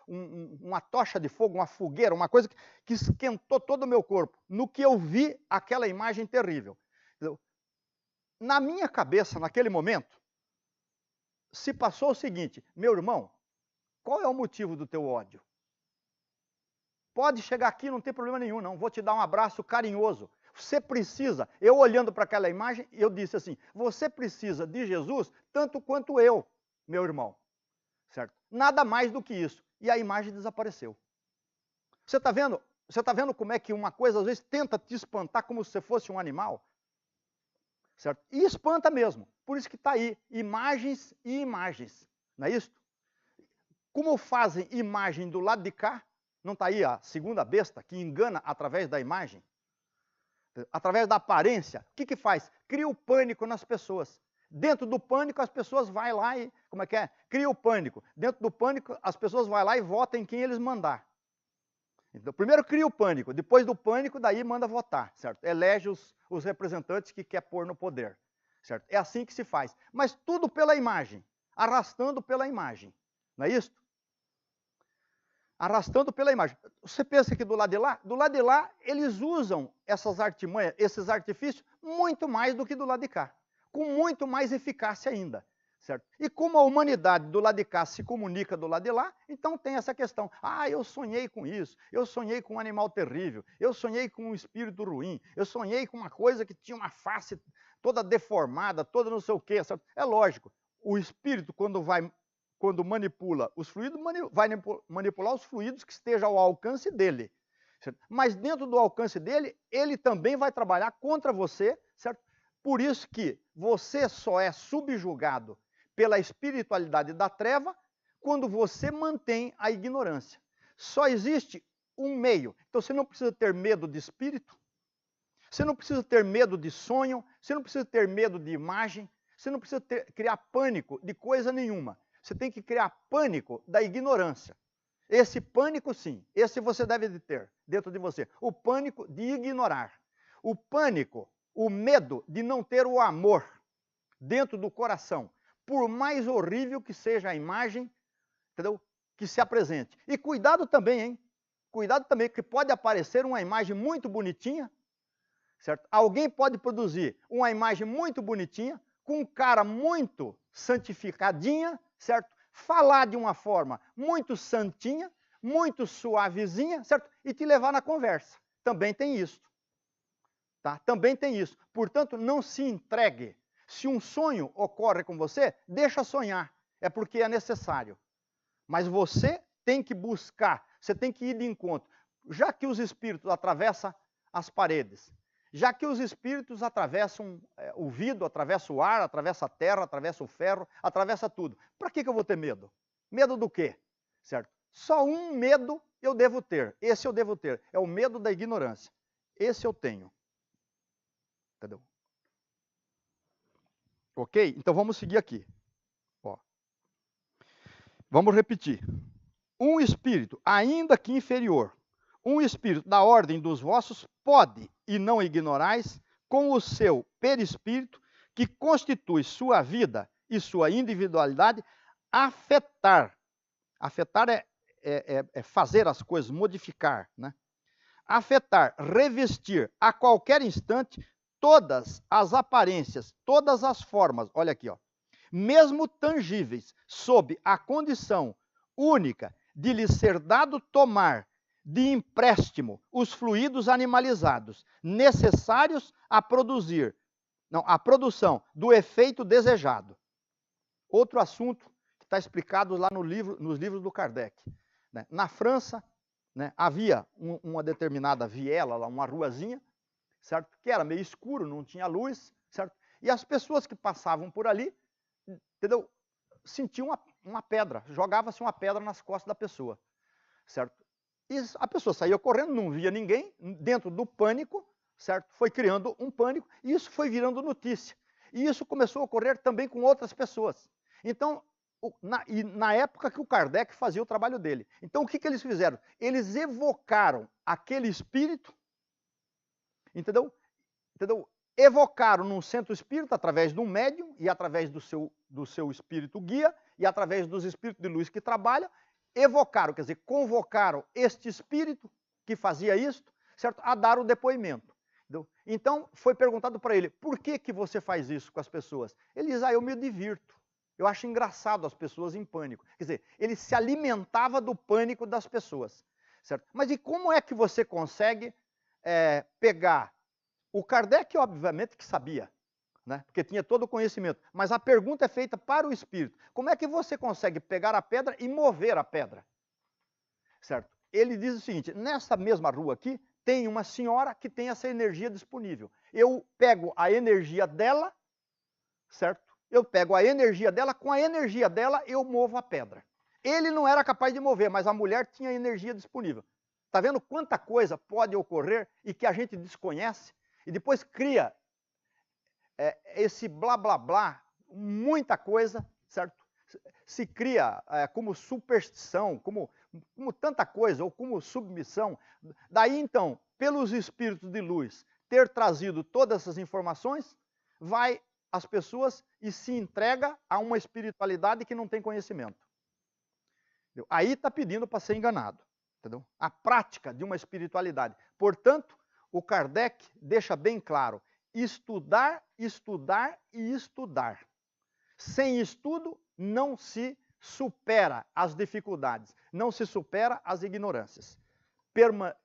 uma tocha de fogo, uma fogueira, uma coisa que esquentou todo o meu corpo, no que eu vi aquela imagem terrível. Entendeu? Na minha cabeça, naquele momento, se passou o seguinte, meu irmão, qual é o motivo do teu ódio? Pode chegar aqui, não tem problema nenhum, não. Vou te dar um abraço carinhoso. Você precisa, eu olhando para aquela imagem, eu disse assim, você precisa de Jesus tanto quanto eu, meu irmão. Certo? Nada mais do que isso. E a imagem desapareceu. Você está vendo? Você está vendo como é que uma coisa às vezes tenta te espantar como se você fosse um animal? Certo? E espanta mesmo. Por isso que está aí, imagens e imagens. Não é isso? Como fazem imagem do lado de cá, não está aí a segunda besta que engana através da imagem? Através da aparência. O que faz? Cria o pânico nas pessoas. Dentro do pânico, as pessoas vão lá e... Como é que é? Cria o pânico. Dentro do pânico, as pessoas vão lá e votam em quem eles mandar. Então, primeiro cria o pânico. Depois do pânico, daí manda votar, certo? Elege os representantes que quer pôr no poder, certo? É assim que se faz. Mas tudo pela imagem. Arrastando pela imagem. Não é isso? Arrastando pela imagem. Você pensa que do lado de lá, eles usam essas artimanhas, esses artifícios, muito mais do que do lado de cá. Com muito mais eficácia ainda, certo? E como a humanidade do lado de cá se comunica do lado de lá, então tem essa questão. Ah, eu sonhei com isso, eu sonhei com um animal terrível, eu sonhei com um espírito ruim, eu sonhei com uma coisa que tinha uma face toda deformada, toda não sei o quê, certo? É lógico, o espírito quando manipula os fluidos, vai manipular os fluidos que estejam ao alcance dele. Certo? Mas dentro do alcance dele, ele também vai trabalhar contra você, certo? Por isso que você só é subjugado pela espiritualidade da treva quando você mantém a ignorância. Só existe um meio. Então você não precisa ter medo de espírito, você não precisa ter medo de sonho, você não precisa ter medo de imagem, você não precisa criar pânico de coisa nenhuma. Você tem que criar pânico da ignorância. Esse pânico, sim, esse você deve de ter dentro de você. O pânico de ignorar. O pânico, o medo de não ter o amor. dentro do coração, por mais horrível que seja a imagem, entendeu? Que se apresente. E cuidado também, hein? Cuidado também, que pode aparecer uma imagem muito bonitinha, certo? Alguém pode produzir uma imagem muito bonitinha, com um cara muito santificadinha, certo? Falar de uma forma muito santinha, muito suavezinha, certo? E te levar na conversa. Também tem isso. Tá? Também tem isso. Portanto, não se entregue. Se um sonho ocorre com você, deixa sonhar. É porque é necessário. Mas você tem que buscar, você tem que ir de encontro. Já que os espíritos atravessam as paredes, já que os espíritos atravessam o vidro, atravessam o ar, atravessam a terra, atravessam o ferro, atravessa tudo. Para que eu vou ter medo? Medo do quê? Certo? Só um medo eu devo ter. Esse eu devo ter. É o medo da ignorância. Esse eu tenho. Entendeu? Ok? Então vamos seguir aqui. Ó. Vamos repetir. Um espírito, ainda que inferior, um espírito da ordem dos vossos, pode, e não ignorais, com o seu perispírito, que constitui sua vida e sua individualidade, afetar. Afetar é fazer as coisas, modificar, né? Afetar, revestir a qualquer instante todas as aparências, todas as formas, olha aqui, ó, mesmo tangíveis, sob a condição única de lhe ser dado tomar de empréstimo os fluidos animalizados necessários a a produção do efeito desejado. Outro assunto que está explicado lá nos livros do Kardec. Né? Na França, né, havia uma determinada viela, lá, uma ruazinha, certo? Que era meio escuro, não tinha luz, certo? E as pessoas que passavam por ali, entendeu? Sentiam uma pedra, jogava-se uma pedra nas costas da pessoa, certo? E a pessoa saía correndo, não via ninguém, dentro do pânico, certo? Foi criando um pânico, e isso foi virando notícia. E isso começou a ocorrer também com outras pessoas. Então, na época que o Kardec fazia o trabalho dele. Então, o que eles fizeram? Eles evocaram aquele espírito, entendeu? Evocaram num centro espírita, através de um médium e através do seu espírito guia e através dos espíritos de luz que trabalham, evocaram, quer dizer, convocaram este espírito que fazia isto, certo? A dar o depoimento. Entendeu? Então, foi perguntado para ele, por que você faz isso com as pessoas? Ele diz, eu me divirto. Eu acho engraçado as pessoas em pânico. Quer dizer, ele se alimentava do pânico das pessoas, certo? Mas e como é que você consegue pegar... O Kardec, obviamente, que sabia, né? Porque tinha todo o conhecimento. Mas a pergunta é feita para o espírito. Como é que você consegue pegar a pedra e mover a pedra? Certo? Ele diz o seguinte, nessa mesma rua aqui, tem uma senhora que tem essa energia disponível. Eu pego a energia dela, certo? Eu pego a energia dela, com a energia dela eu movo a pedra. Ele não era capaz de mover, mas a mulher tinha energia disponível. Está vendo quanta coisa pode ocorrer e que a gente desconhece? E depois cria esse blá, blá, blá, muita coisa, certo? Se cria como superstição, como tanta coisa, ou como submissão. Daí, então, pelos espíritos de luz ter trazido todas essas informações, vai as pessoas e se entrega a uma espiritualidade que não tem conhecimento. Entendeu? Aí está pedindo para ser enganado. Entendeu? A prática de uma espiritualidade. Portanto, o Kardec deixa bem claro, estudar, estudar e estudar. Sem estudo, não se supera as dificuldades, não se supera as ignorâncias,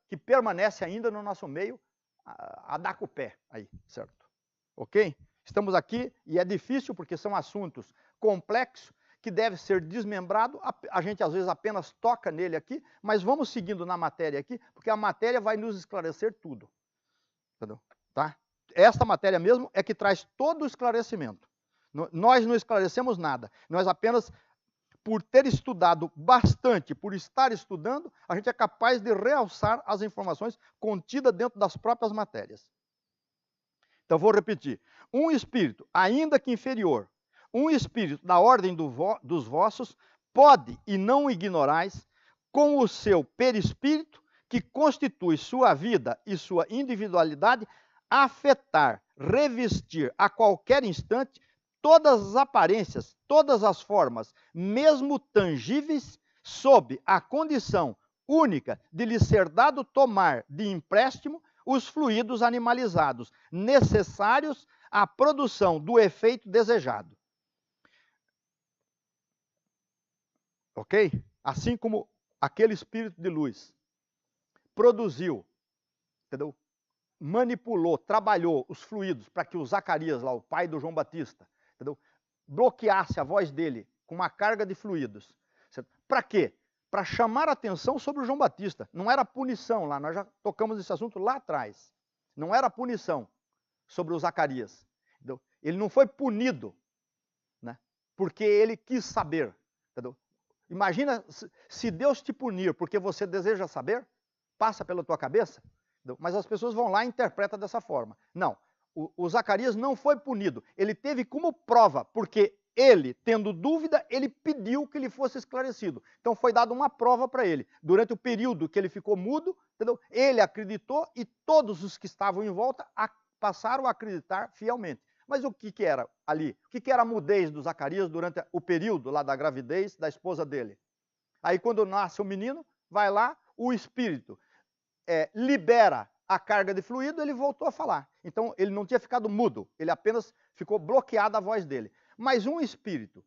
que permanece ainda no nosso meio a dar com o pé aí, certo? Ok? Estamos aqui e é difícil porque são assuntos complexos que deve ser desmembrado, a gente às vezes apenas toca nele aqui, mas vamos seguindo na matéria aqui, porque a matéria vai nos esclarecer tudo. Entendeu? Tá? Esta matéria mesmo é que traz todo o esclarecimento. Nós não esclarecemos nada. Nós apenas, por ter estudado bastante, por estar estudando, a gente é capaz de realçar as informações contidas dentro das próprias matérias. Então, vou repetir. Um espírito, ainda que inferior, um espírito da ordem dos vossos, pode, e não ignorais, com o seu perispírito, que constitui sua vida e sua individualidade, afetar, revestir a qualquer instante todas as aparências, todas as formas, mesmo tangíveis, sob a condição única de lhe ser dado tomar de empréstimo os fluidos animalizados, necessários à produção do efeito desejado. Ok? Assim como aquele espírito de luz produziu, entendeu? Manipulou, trabalhou os fluidos para que o Zacarias, lá, o pai do João Batista, entendeu? Bloqueasse a voz dele com uma carga de fluidos. Para quê? Para chamar a atenção sobre o João Batista. Não era punição lá, nós já tocamos esse assunto lá atrás. Não era punição sobre o Zacarias. Entendeu? Ele não foi punido, né? Porque ele quis saber. Entendeu? Imagina se Deus te punir porque você deseja saber, passa pela tua cabeça, entendeu? Mas as pessoas vão lá e interpretam dessa forma. Não, o Zacarias não foi punido, ele teve como prova, porque ele, tendo dúvida, ele pediu que lhe fosse esclarecido. Então foi dada uma prova para ele. Durante o período que ele ficou mudo, entendeu? Ele acreditou e todos os que estavam em volta passaram a acreditar fielmente. Mas o que era ali? O que era a mudez do Zacarias durante o período lá da gravidez da esposa dele? Aí quando nasce o menino, vai lá, o espírito libera a carga de fluido, ele voltou a falar. Então ele não tinha ficado mudo, ele apenas ficou bloqueada a voz dele. Mas um espírito,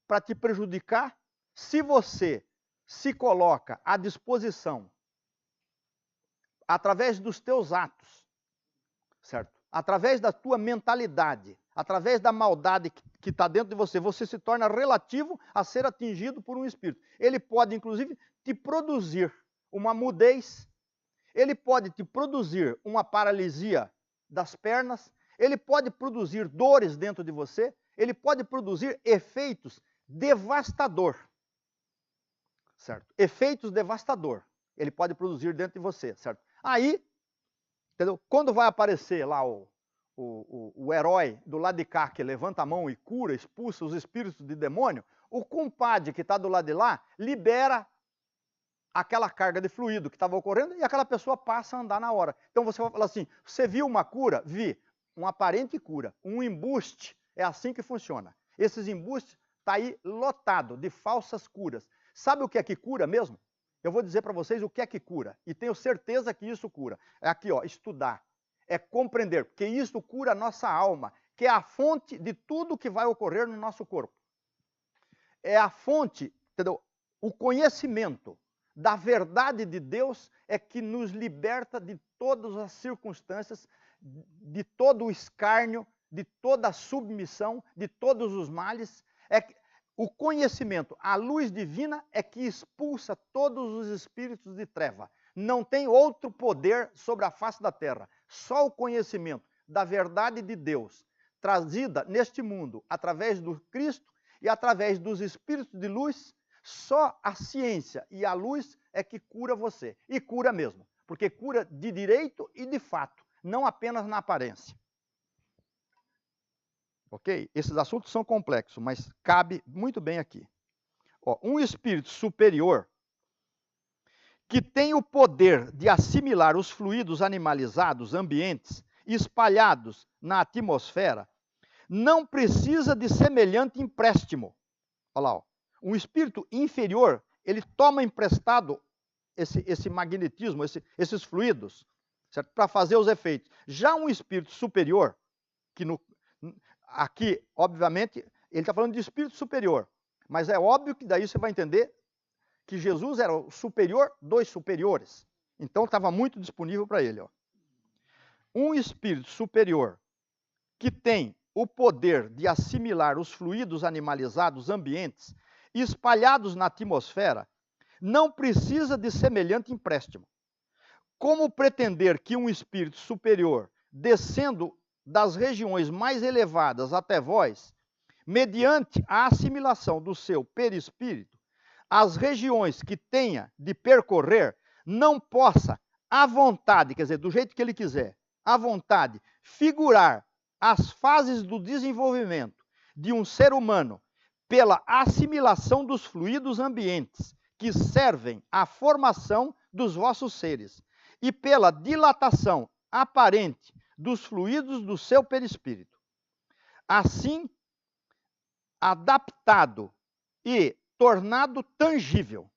para te prejudicar, se você se coloca à disposição, através dos teus atos, certo? Através da tua mentalidade, através da maldade que está dentro de você, você se torna relativo a ser atingido por um espírito. Ele pode, inclusive, te produzir uma mudez, ele pode te produzir uma paralisia das pernas, ele pode produzir dores dentro de você, ele pode produzir efeitos devastador, certo? Efeitos devastador, ele pode produzir dentro de você, certo? Aí, entendeu? Quando vai aparecer lá o herói do lado de cá, que levanta a mão e cura, expulsa os espíritos de demônio, o compadre que está do lado de lá libera aquela carga de fluido que estava ocorrendo e aquela pessoa passa a andar na hora. Então você vai falar assim, você viu uma cura? Vi. Uma aparente cura, um embuste, é assim que funciona. Esses embustes estão aí lotado de falsas curas. Sabe o que é que cura mesmo? Eu vou dizer para vocês o que é que cura, e tenho certeza que isso cura. É aqui, ó, estudar, é compreender, porque isso cura a nossa alma, que é a fonte de tudo que vai ocorrer no nosso corpo. É a fonte, entendeu? O conhecimento da verdade de Deus é que nos liberta de todas as circunstâncias, de todo o escárnio, de toda a submissão, de todos os males. O conhecimento, a luz divina é que expulsa todos os espíritos de treva. Não tem outro poder sobre a face da terra. Só o conhecimento da verdade de Deus, trazida neste mundo através do Cristo e através dos espíritos de luz, só a ciência e a luz é que cura você. E cura mesmo, porque cura de direito e de fato, não apenas na aparência. Ok? Esses assuntos são complexos, mas cabe muito bem aqui. Ó, um espírito superior que tem o poder de assimilar os fluidos animalizados ambientes espalhados na atmosfera não precisa de semelhante empréstimo. Olha lá, ó. Um espírito inferior, ele toma emprestado esse magnetismo, esses fluidos, certo? Para fazer os efeitos. Já um espírito superior, que aqui, obviamente, ele está falando de espírito superior, mas é óbvio que daí você vai entender que Jesus era o superior dos superiores. Então estava muito disponível para ele. Ó. Um espírito superior que tem o poder de assimilar os fluidos animalizados ambientes espalhados na atmosfera não precisa de semelhante empréstimo. Como pretender que um espírito superior, descendo das regiões mais elevadas até vós, mediante a assimilação do seu perispírito, as regiões que tenha de percorrer, não possa, à vontade, quer dizer, do jeito que ele quiser, à vontade, figurar as fases do desenvolvimento de um ser humano pela assimilação dos fluidos ambientes que servem à formação dos vossos seres e pela dilatação aparente dos fluidos do seu perispírito. Assim adaptado e tornado tangível.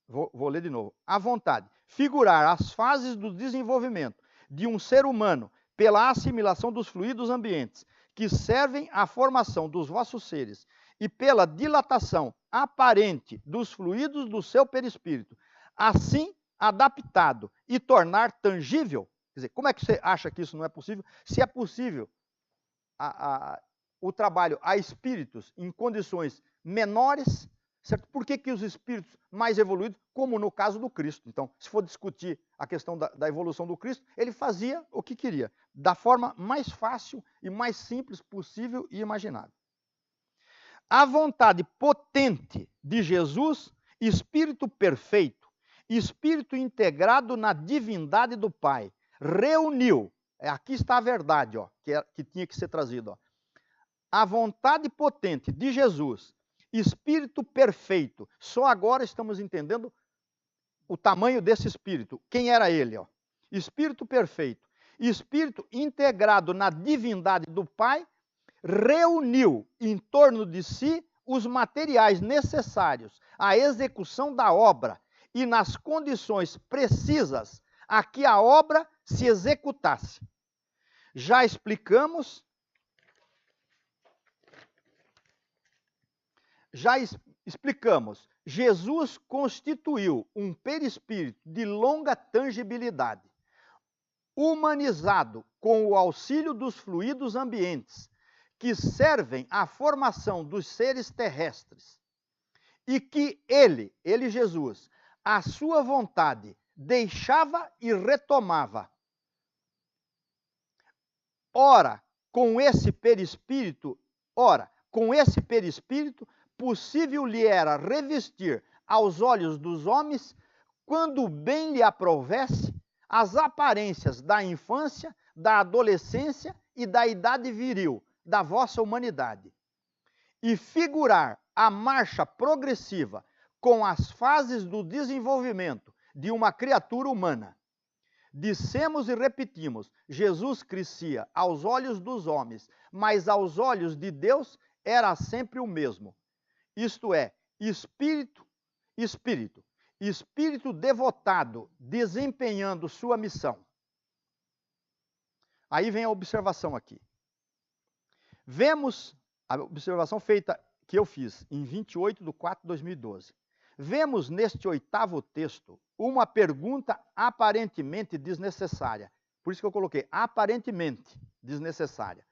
Vou ler de novo. A vontade. Figurar as fases do desenvolvimento de um ser humano pela assimilação dos fluidos ambientes que servem à formação dos vossos seres e pela dilatação aparente dos fluidos do seu perispírito, assim adaptado e tornar tangível. Quer dizer, como é que você acha que isso não é possível? Se é possível o trabalho a espíritos em condições menores, certo? Por que os espíritos mais evoluídos, como no caso do Cristo? Então, se for discutir a questão da evolução do Cristo, ele fazia o que queria, da forma mais fácil e mais simples possível e imaginável. A vontade potente de Jesus, Espírito perfeito, Espírito integrado na divindade do Pai, reuniu, aqui está a verdade, ó, que tinha que ser trazida. A vontade potente de Jesus, Espírito perfeito, só agora estamos entendendo o tamanho desse Espírito. Quem era ele? Ó? Espírito perfeito, Espírito integrado na divindade do Pai, reuniu em torno de si os materiais necessários à execução da obra e nas condições precisas a que a obra se executasse. Já explicamos Jesus constituiu um perispírito de longa tangibilidade, humanizado com o auxílio dos fluidos ambientes, que servem à formação dos seres terrestres, e que ele, Jesus, à sua vontade, deixava e retomava. Ora, com esse perispírito, possível lhe era revestir aos olhos dos homens, quando bem lhe aprovesse, as aparências da infância, da adolescência e da idade viril da vossa humanidade, e figurar a marcha progressiva com as fases do desenvolvimento de uma criatura humana. Dissemos e repetimos, Jesus crescia aos olhos dos homens, mas aos olhos de Deus era sempre o mesmo. Isto é, espírito devotado, desempenhando sua missão. Aí vem a observação aqui. Vemos, a observação feita que eu fiz em 28/4/2012. Vemos neste 8º texto uma pergunta aparentemente desnecessária. Por isso que eu coloquei aparentemente desnecessária.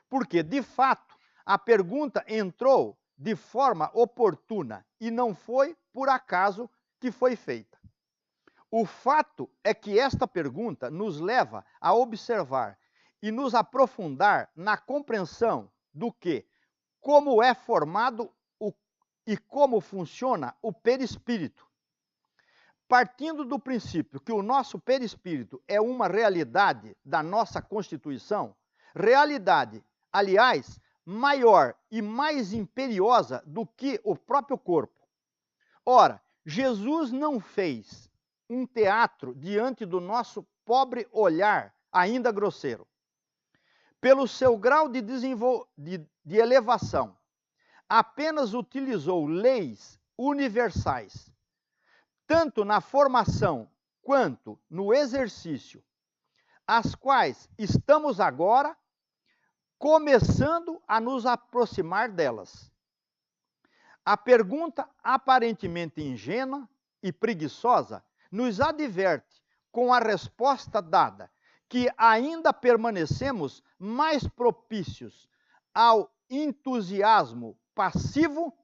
Porque, de fato, a pergunta entrou de forma oportuna e não foi por acaso que foi feita. O fato é que esta pergunta nos leva a observar e nos aprofundar na compreensão do que, como é formado e como funciona o perispírito. Partindo do princípio que o nosso perispírito é uma realidade da nossa constituição, realidade, aliás, maior e mais imperiosa do que o próprio corpo. Ora, Jesus não fez um teatro diante do nosso pobre olhar, ainda grosseiro. Pelo seu grau de elevação, apenas utilizou leis universais, tanto na formação quanto no exercício, as quais estamos agora começando a nos aproximar delas. A pergunta aparentemente ingênua e preguiçosa nos adverte com a resposta dada que ainda permanecemos mais propícios ao entusiasmo passivo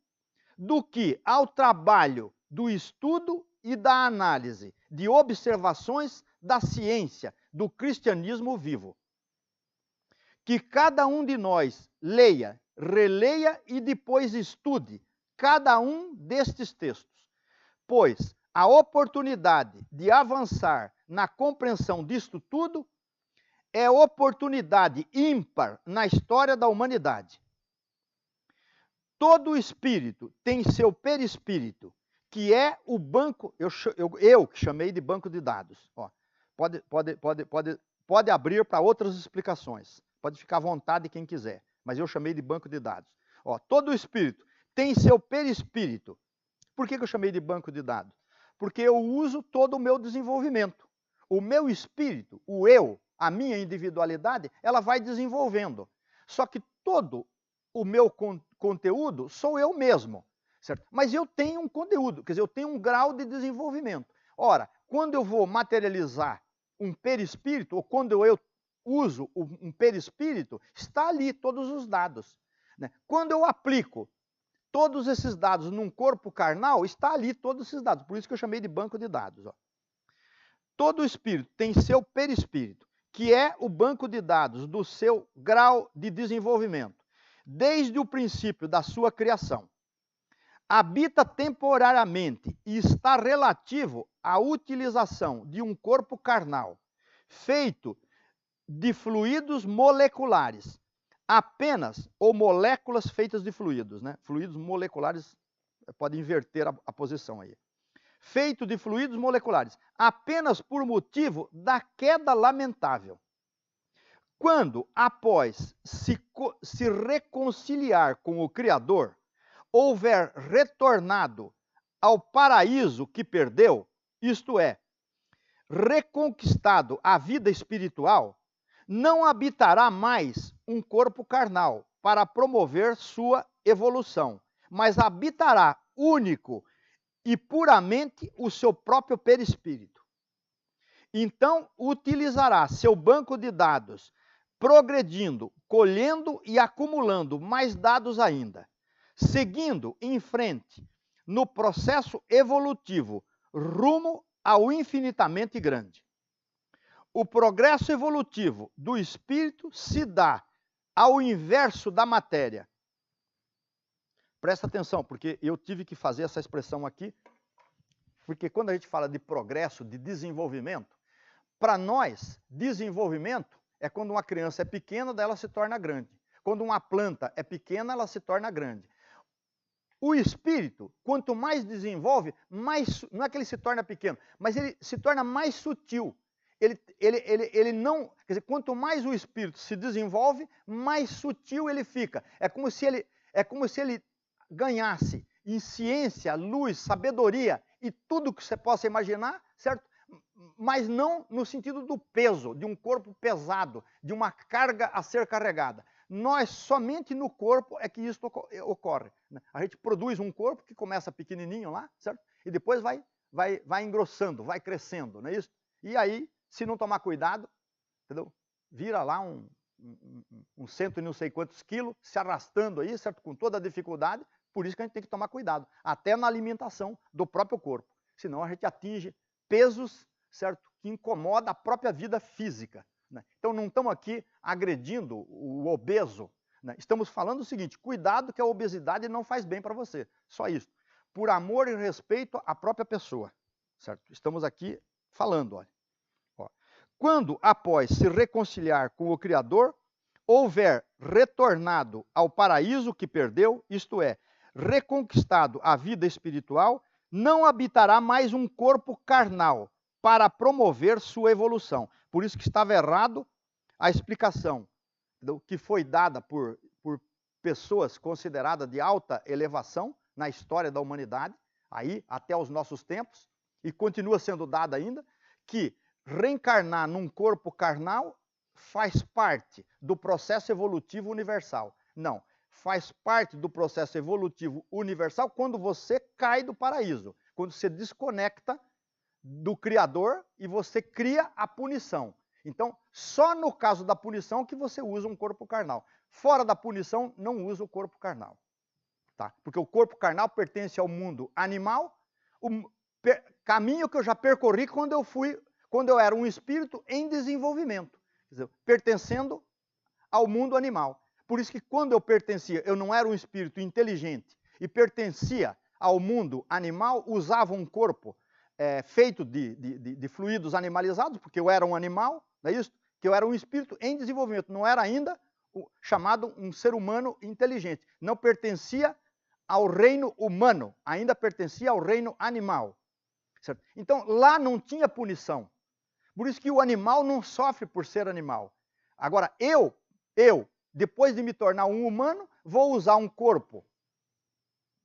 do que ao trabalho do estudo e da análise de observações da ciência do cristianismo vivo. Que cada um de nós leia, releia e depois estude cada um destes textos, pois a oportunidade de avançar na compreensão disto tudo é oportunidade ímpar na história da humanidade. Todo espírito tem seu perispírito, que é o banco, eu que chamei de banco de dados. Ó, pode abrir para outras explicações. Pode ficar à vontade quem quiser. mas eu chamei de banco de dados. Ó, todo espírito tem seu perispírito. Por que eu chamei de banco de dados? Porque eu uso todo o meu desenvolvimento. O meu espírito, o eu, a minha individualidade, ela vai desenvolvendo. Só que todo o meu conteúdo sou eu mesmo, certo? Mas eu tenho um conteúdo, quer dizer, eu tenho um grau de desenvolvimento. Ora, quando eu vou materializar um perispírito, ou quando eu uso um perispírito, está ali todos os dados, né? Quando eu aplico todos esses dados num corpo carnal, está ali todos esses dados. Por isso que eu chamei de banco de dados. Ó. Todo espírito tem seu perispírito, que é o banco de dados do seu grau de desenvolvimento, desde o princípio da sua criação. Habita temporariamente e está relativo à utilização de um corpo carnal, feito de fluidos moleculares, apenas, ou moléculas feitas de fluidos, né? Fluidos moleculares, pode inverter a posição aí. Feito de fluidos moleculares, apenas por motivo da queda lamentável. Quando, após se reconciliar com o Criador, houver retornado ao paraíso que perdeu, isto é, reconquistado a vida espiritual, não habitará mais um corpo carnal para promover sua evolução, mas habitará único e puramente o seu próprio perispírito. Então, utilizará seu banco de dados, progredindo, colhendo e acumulando mais dados ainda, seguindo em frente no processo evolutivo rumo ao infinitamente grande. O progresso evolutivo do espírito se dá ao inverso da matéria. Presta atenção, porque eu tive que fazer essa expressão aqui, porque quando a gente fala de progresso, de desenvolvimento, para nós, desenvolvimento é quando uma criança é pequena, daí ela se torna grande. Quando uma planta é pequena, ela se torna grande. O espírito, quanto mais desenvolve, mais, não é que ele se torna pequeno, mas ele se torna mais sutil. Ele não, quer dizer, quanto mais o espírito se desenvolve, mais sutil ele fica. É como se ele ganhasse em ciência, luz, sabedoria e tudo que você possa imaginar, certo? Mas não no sentido do peso, de um corpo pesado, de uma carga a ser carregada. Nós, somente no corpo, é que isso ocorre. A gente produz um corpo que começa pequenininho lá, certo? E depois vai engrossando, vai crescendo, não é isso? E aí, se não tomar cuidado, entendeu? Vira lá um cento e não sei quantos quilos, se arrastando aí, certo? Com toda a dificuldade. Por isso que a gente tem que tomar cuidado, até na alimentação do próprio corpo. Senão a gente atinge pesos, certo? Que incomoda a própria vida física. Né? Então não estamos aqui agredindo o obeso. Né? Estamos falando o seguinte, cuidado que a obesidade não faz bem para você. Só isso. Por amor e respeito à própria pessoa. Certo? Estamos aqui falando, olha. Ó. Quando, após se reconciliar com o Criador, houver retornado ao paraíso que perdeu, isto é, reconquistado a vida espiritual, não habitará mais um corpo carnal para promover sua evolução. Por isso que estava errado a explicação que foi dada por pessoas consideradas de alta elevação na história da humanidade, aí até os nossos tempos, e continua sendo dada ainda, que reencarnar num corpo carnal faz parte do processo evolutivo universal. Não, faz parte do processo evolutivo universal quando você cai do paraíso, quando você desconecta do Criador e você cria a punição. Então, só no caso da punição que você usa um corpo carnal. Fora da punição, não usa o corpo carnal. Tá? Porque o corpo carnal pertence ao mundo animal, o caminho que eu já percorri quando eu era um espírito em desenvolvimento, quer dizer, pertencendo ao mundo animal. Por isso que quando eu pertencia, eu não era um espírito inteligente e pertencia ao mundo animal, usava um corpo feito de fluidos animalizados, porque eu era um animal, não é isso? Que eu era um espírito em desenvolvimento, não era ainda chamado um ser humano inteligente. Não pertencia ao reino humano, ainda pertencia ao reino animal. Certo? Então, lá não tinha punição. Por isso que o animal não sofre por ser animal. Agora, eu, depois de me tornar um humano, vou usar um corpo,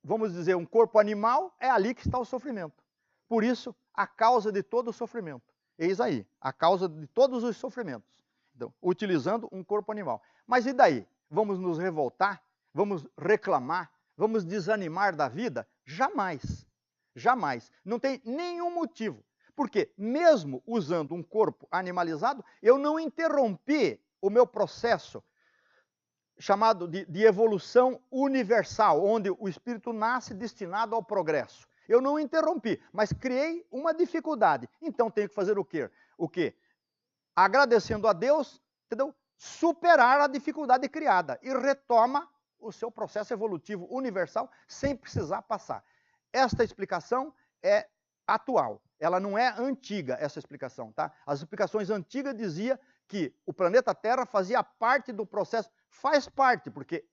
vamos dizer, um corpo animal, é ali que está o sofrimento. Por isso, a causa de todo o sofrimento. Eis aí, a causa de todos os sofrimentos. Então, utilizando um corpo animal. Mas e daí? Vamos nos revoltar? Vamos reclamar? Vamos desanimar da vida? Jamais. Jamais. Não tem nenhum motivo. Porque, mesmo usando um corpo animalizado, eu não interrompi o meu processo chamado de evolução universal, onde o espírito nasce destinado ao progresso. Eu não interrompi, mas criei uma dificuldade. Então tenho que fazer o quê? O quê? Agradecendo a Deus, entendeu? Superar a dificuldade criada e retoma o seu processo evolutivo universal sem precisar passar. Esta explicação é atual. Ela não é antiga, essa explicação, tá? As explicações antigas diziam que o planeta Terra fazia parte do processo, faz parte, porque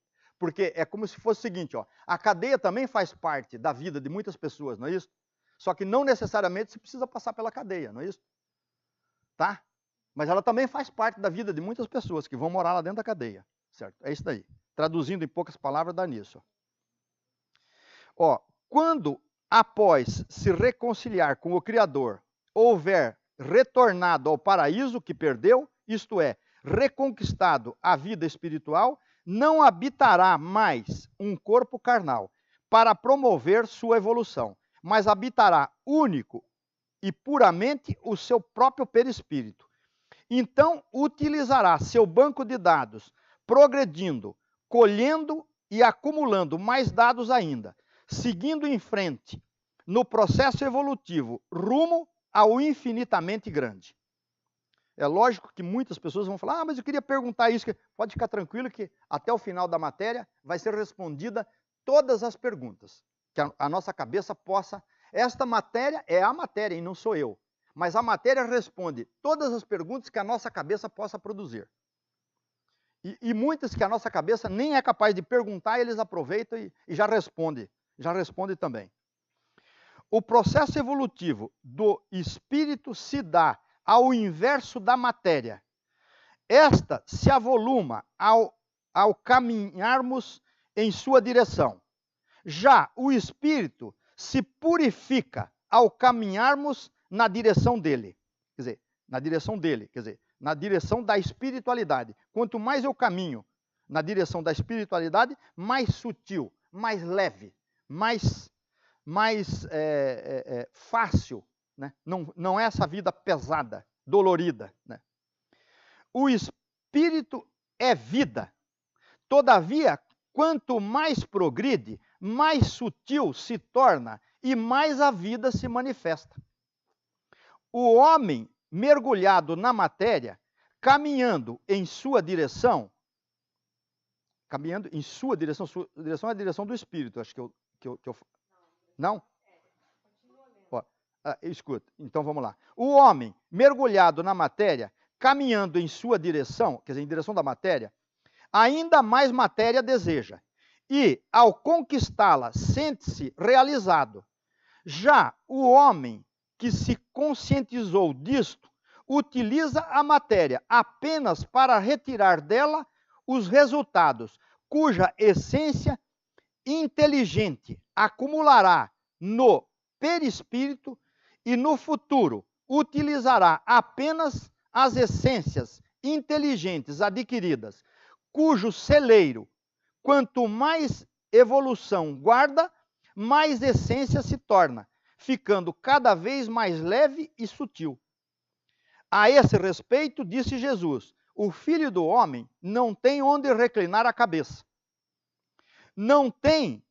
é como se fosse o seguinte, ó, a cadeia também faz parte da vida de muitas pessoas, não é isso? Só que não necessariamente se precisa passar pela cadeia, não é isso? Tá? Mas ela também faz parte da vida de muitas pessoas que vão morar lá dentro da cadeia, certo? É isso daí. Traduzindo em poucas palavras, dá nisso. Ó, quando após se reconciliar com o Criador, houver retornado ao paraíso que perdeu, isto é, reconquistado a vida espiritual, não habitará mais um corpo carnal para promover sua evolução, mas habitará único e puramente o seu próprio perispírito. Então, utilizará seu banco de dados, progredindo, colhendo e acumulando mais dados ainda, seguindo em frente no processo evolutivo rumo ao infinitamente grande. É lógico que muitas pessoas vão falar, mas eu queria perguntar isso. Pode ficar tranquilo que até o final da matéria vai ser respondida todas as perguntas, que a nossa cabeça possa... Esta matéria é a matéria e não sou eu, mas a matéria responde todas as perguntas que a nossa cabeça possa produzir. E muitas que a nossa cabeça nem é capaz de perguntar, eles aproveitam e já responde também. O processo evolutivo do espírito se dá ao inverso da matéria. Esta se avoluma ao caminharmos em sua direção. Já o espírito se purifica ao caminharmos na direção dele. Quer dizer, na direção da espiritualidade. Quanto mais eu caminho na direção da espiritualidade, mais sutil, mais leve, mais fácil, né? Não é essa vida pesada, dolorida, né? O espírito é vida. Todavia, quanto mais progride, mais sutil se torna e mais a vida se manifesta. O homem mergulhado na matéria, caminhando em sua direção é a direção do espírito, acho que eu não? Ó, escuta, então vamos lá. O homem mergulhado na matéria, caminhando em sua direção, quer dizer, em direção da matéria, ainda mais matéria deseja. E, ao conquistá-la, sente-se realizado. Já o homem que se conscientizou disto, utiliza a matéria apenas para retirar dela os resultados, cuja essência inteligente acumulará no perispírito e no futuro utilizará apenas as essências inteligentes adquiridas, cujo celeiro, quanto mais evolução guarda, mais essência se torna, ficando cada vez mais leve e sutil. A esse respeito, disse Jesus, o Filho do Homem não tem onde reclinar a cabeça. Não tem,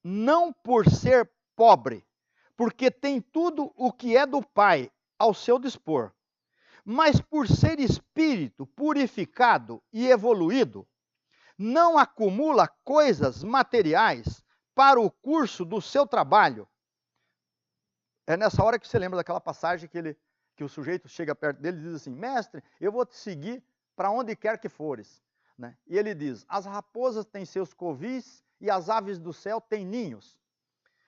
não por ser pobre, porque tem tudo o que é do Pai ao seu dispor, mas por ser espírito purificado e evoluído, não acumula coisas materiais para o curso do seu trabalho. É nessa hora que você lembra daquela passagem que o sujeito chega perto dele e diz assim, mestre, eu vou te seguir para onde quer que fores. Né? E ele diz, as raposas têm seus covis e as aves do céu têm ninhos,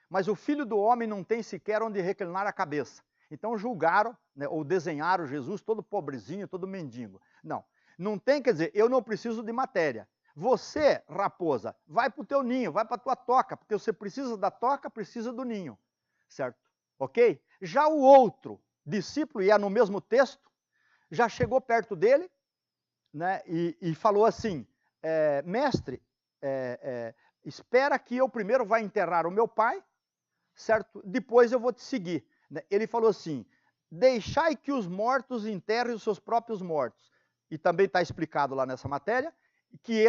mas o Filho do Homem não tem sequer onde reclinar a cabeça. Então julgaram, né, ou desenharam Jesus todo pobrezinho, todo mendigo. Não, Não tem, quer dizer, eu não preciso de matéria. Você, raposa, vai para o teu ninho, vai para a tua toca, porque você precisa da toca, precisa do ninho, certo? Ok? Já o outro discípulo, e é no mesmo texto, já chegou perto dele, né, e falou assim, mestre, espera que eu primeiro vá enterrar o meu pai, certo? Depois eu vou te seguir. Ele falou assim, deixai que os mortos enterrem os seus próprios mortos. E também está explicado lá nessa matéria, que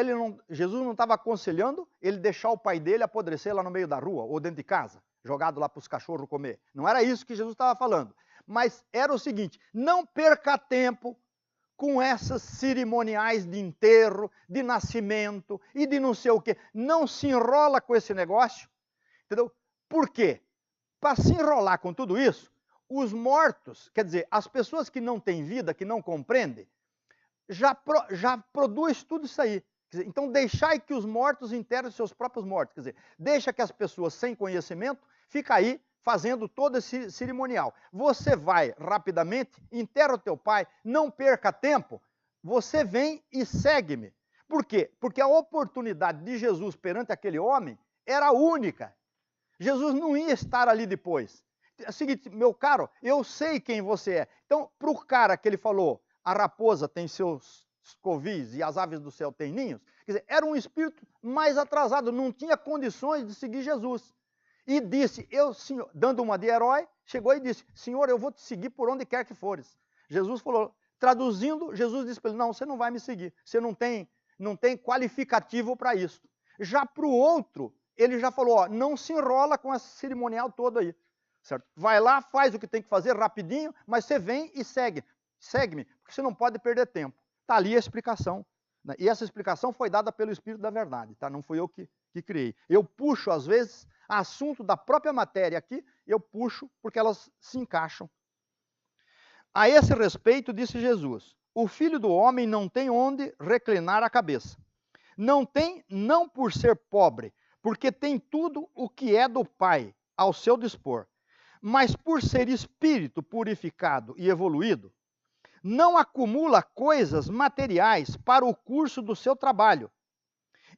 Jesus não estava aconselhando ele deixar o pai dele apodrecer lá no meio da rua, ou dentro de casa, jogado lá para os cachorros comer. Não era isso que Jesus estava falando. Mas era o seguinte, não perca tempo com essas cerimoniais de enterro, de nascimento e de não sei o quê. Não se enrola com esse negócio, entendeu? Por quê? Para se enrolar com tudo isso, os mortos, quer dizer, as pessoas que não têm vida, que não compreendem, já produz tudo isso aí. Quer dizer, então, deixai que os mortos enterrem seus próprios mortos. Quer dizer, deixa que as pessoas sem conhecimento fiquem aí fazendo todo esse cerimonial. Você vai rapidamente, enterra o teu pai, não perca tempo, você vem e segue-me. Por quê? Porque a oportunidade de Jesus perante aquele homem era única. Jesus não ia estar ali depois. É o seguinte, meu caro, eu sei quem você é. Então, para o cara que ele falou, a raposa tem seus covis e as aves do céu têm ninhos, quer dizer, era um espírito mais atrasado, não tinha condições de seguir Jesus. E disse, Senhor, dando uma de herói, chegou e disse, Senhor, eu vou te seguir por onde quer que fores. Jesus falou, traduzindo, Jesus disse para ele, não, você não vai me seguir, você não tem qualificativo para isso. Já para o outro, ele já falou, ó, não se enrola com esse cerimonial todo aí, certo? Vai lá, faz o que tem que fazer rapidinho, mas você vem e segue-me, porque você não pode perder tempo. Está ali a explicação, né? E essa explicação foi dada pelo Espírito da Verdade, tá? Não fui eu que criei. Eu puxo, às vezes, assunto da própria matéria aqui, eu puxo porque elas se encaixam. A esse respeito, disse Jesus, o Filho do Homem não tem onde reclinar a cabeça. Não tem, não por ser pobre, porque tem tudo o que é do Pai ao seu dispor, mas por ser espírito purificado e evoluído, não acumula coisas materiais para o curso do seu trabalho.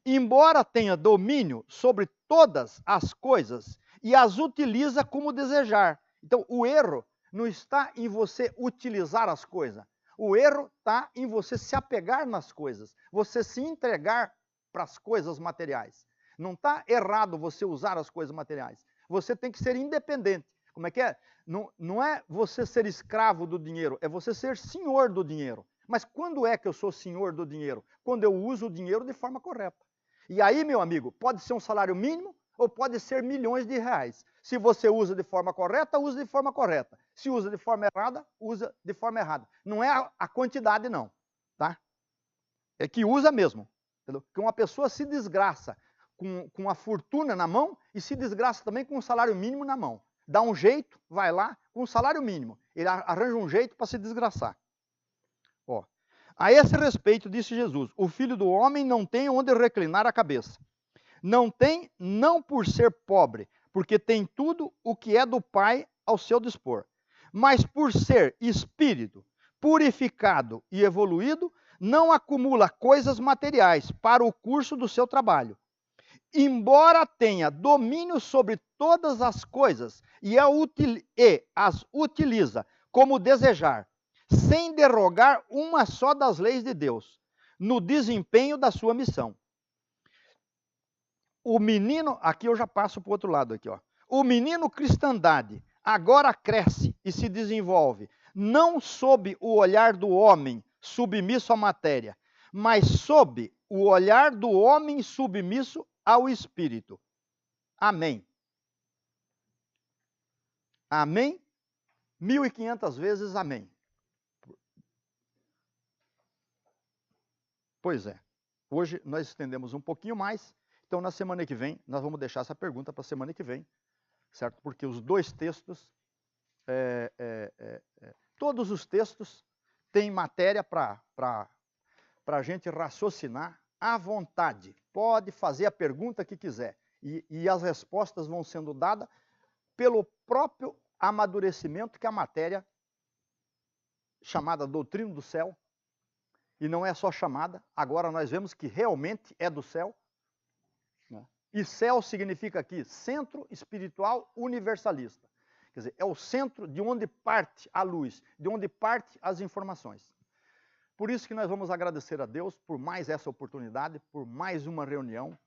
Embora tenha domínio sobre todas as coisas e as utiliza como desejar. Então, o erro não está em você utilizar as coisas. O erro está em você se apegar nas coisas, você se entregar para as coisas materiais. Não está errado você usar as coisas materiais. Você tem que ser independente. Como é que é? Não é você ser escravo do dinheiro, é você ser senhor do dinheiro. Mas quando é que eu sou senhor do dinheiro? Quando eu uso o dinheiro de forma correta. E aí, meu amigo, pode ser um salário mínimo ou pode ser milhões de reais. Se você usa de forma correta, usa de forma correta. Se usa de forma errada, usa de forma errada. Não é a quantidade, não. Tá? É que usa mesmo. Entendeu? Que uma pessoa se desgraça com a fortuna na mão e se desgraça também com um salário mínimo na mão. Dá um jeito, vai lá, com um salário mínimo. Ele arranja um jeito para se desgraçar. Ó. A esse respeito, disse Jesus, o Filho do Homem não tem onde reclinar a cabeça. Não tem, não por ser pobre, porque tem tudo o que é do Pai ao seu dispor, mas por ser espírito, purificado e evoluído, não acumula coisas materiais para o curso do seu trabalho. Embora tenha domínio sobre todas as coisas e as utiliza como desejar, sem derrogar uma só das leis de Deus, no desempenho da sua missão. O menino, aqui eu já passo para o outro lado aqui, ó. O menino cristandade agora cresce e se desenvolve, não sob o olhar do homem submisso à matéria, mas sob o olhar do homem submisso ao Espírito. Amém. Amém? 1500 vezes amém. Pois é. Hoje nós estendemos um pouquinho mais, então na semana que vem nós vamos deixar essa pergunta para a semana que vem, certo? Porque os dois textos, todos os textos têm matéria para a gente raciocinar à vontade. Pode fazer a pergunta que quiser. E as respostas vão sendo dadas pelo próprio amadurecimento que a matéria, chamada doutrina do céu, E não é só chamada, agora nós vemos que realmente é do céu. E céu significa aqui centro espiritual universalista. Quer dizer, é o centro de onde parte a luz, de onde parte as informações. Por isso que nós vamos agradecer a Deus por mais essa oportunidade, por mais uma reunião.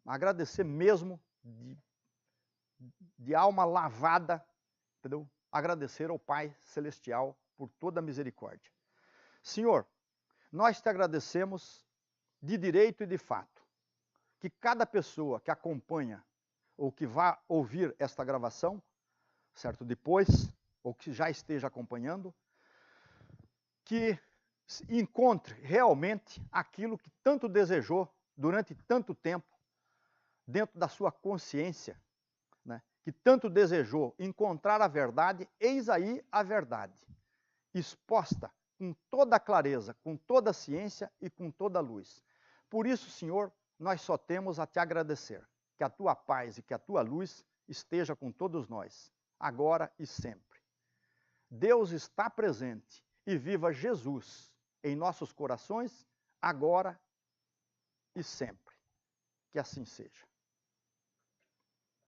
Agradecer mesmo de alma lavada, entendeu? Agradecer ao Pai Celestial por toda a misericórdia. Senhor, nós te agradecemos de direito e de fato, que cada pessoa que acompanha ou que vá ouvir esta gravação, certo, depois, ou que já esteja acompanhando, que encontre realmente aquilo que tanto desejou durante tanto tempo, dentro da sua consciência, né, que tanto desejou encontrar a verdade, eis aí a verdade, exposta com toda a clareza, com toda a ciência e com toda a luz. Por isso, Senhor, nós só temos a te agradecer, que a tua paz e que a tua luz esteja com todos nós, agora e sempre. Deus está presente e viva Jesus em nossos corações, agora e sempre. Que assim seja.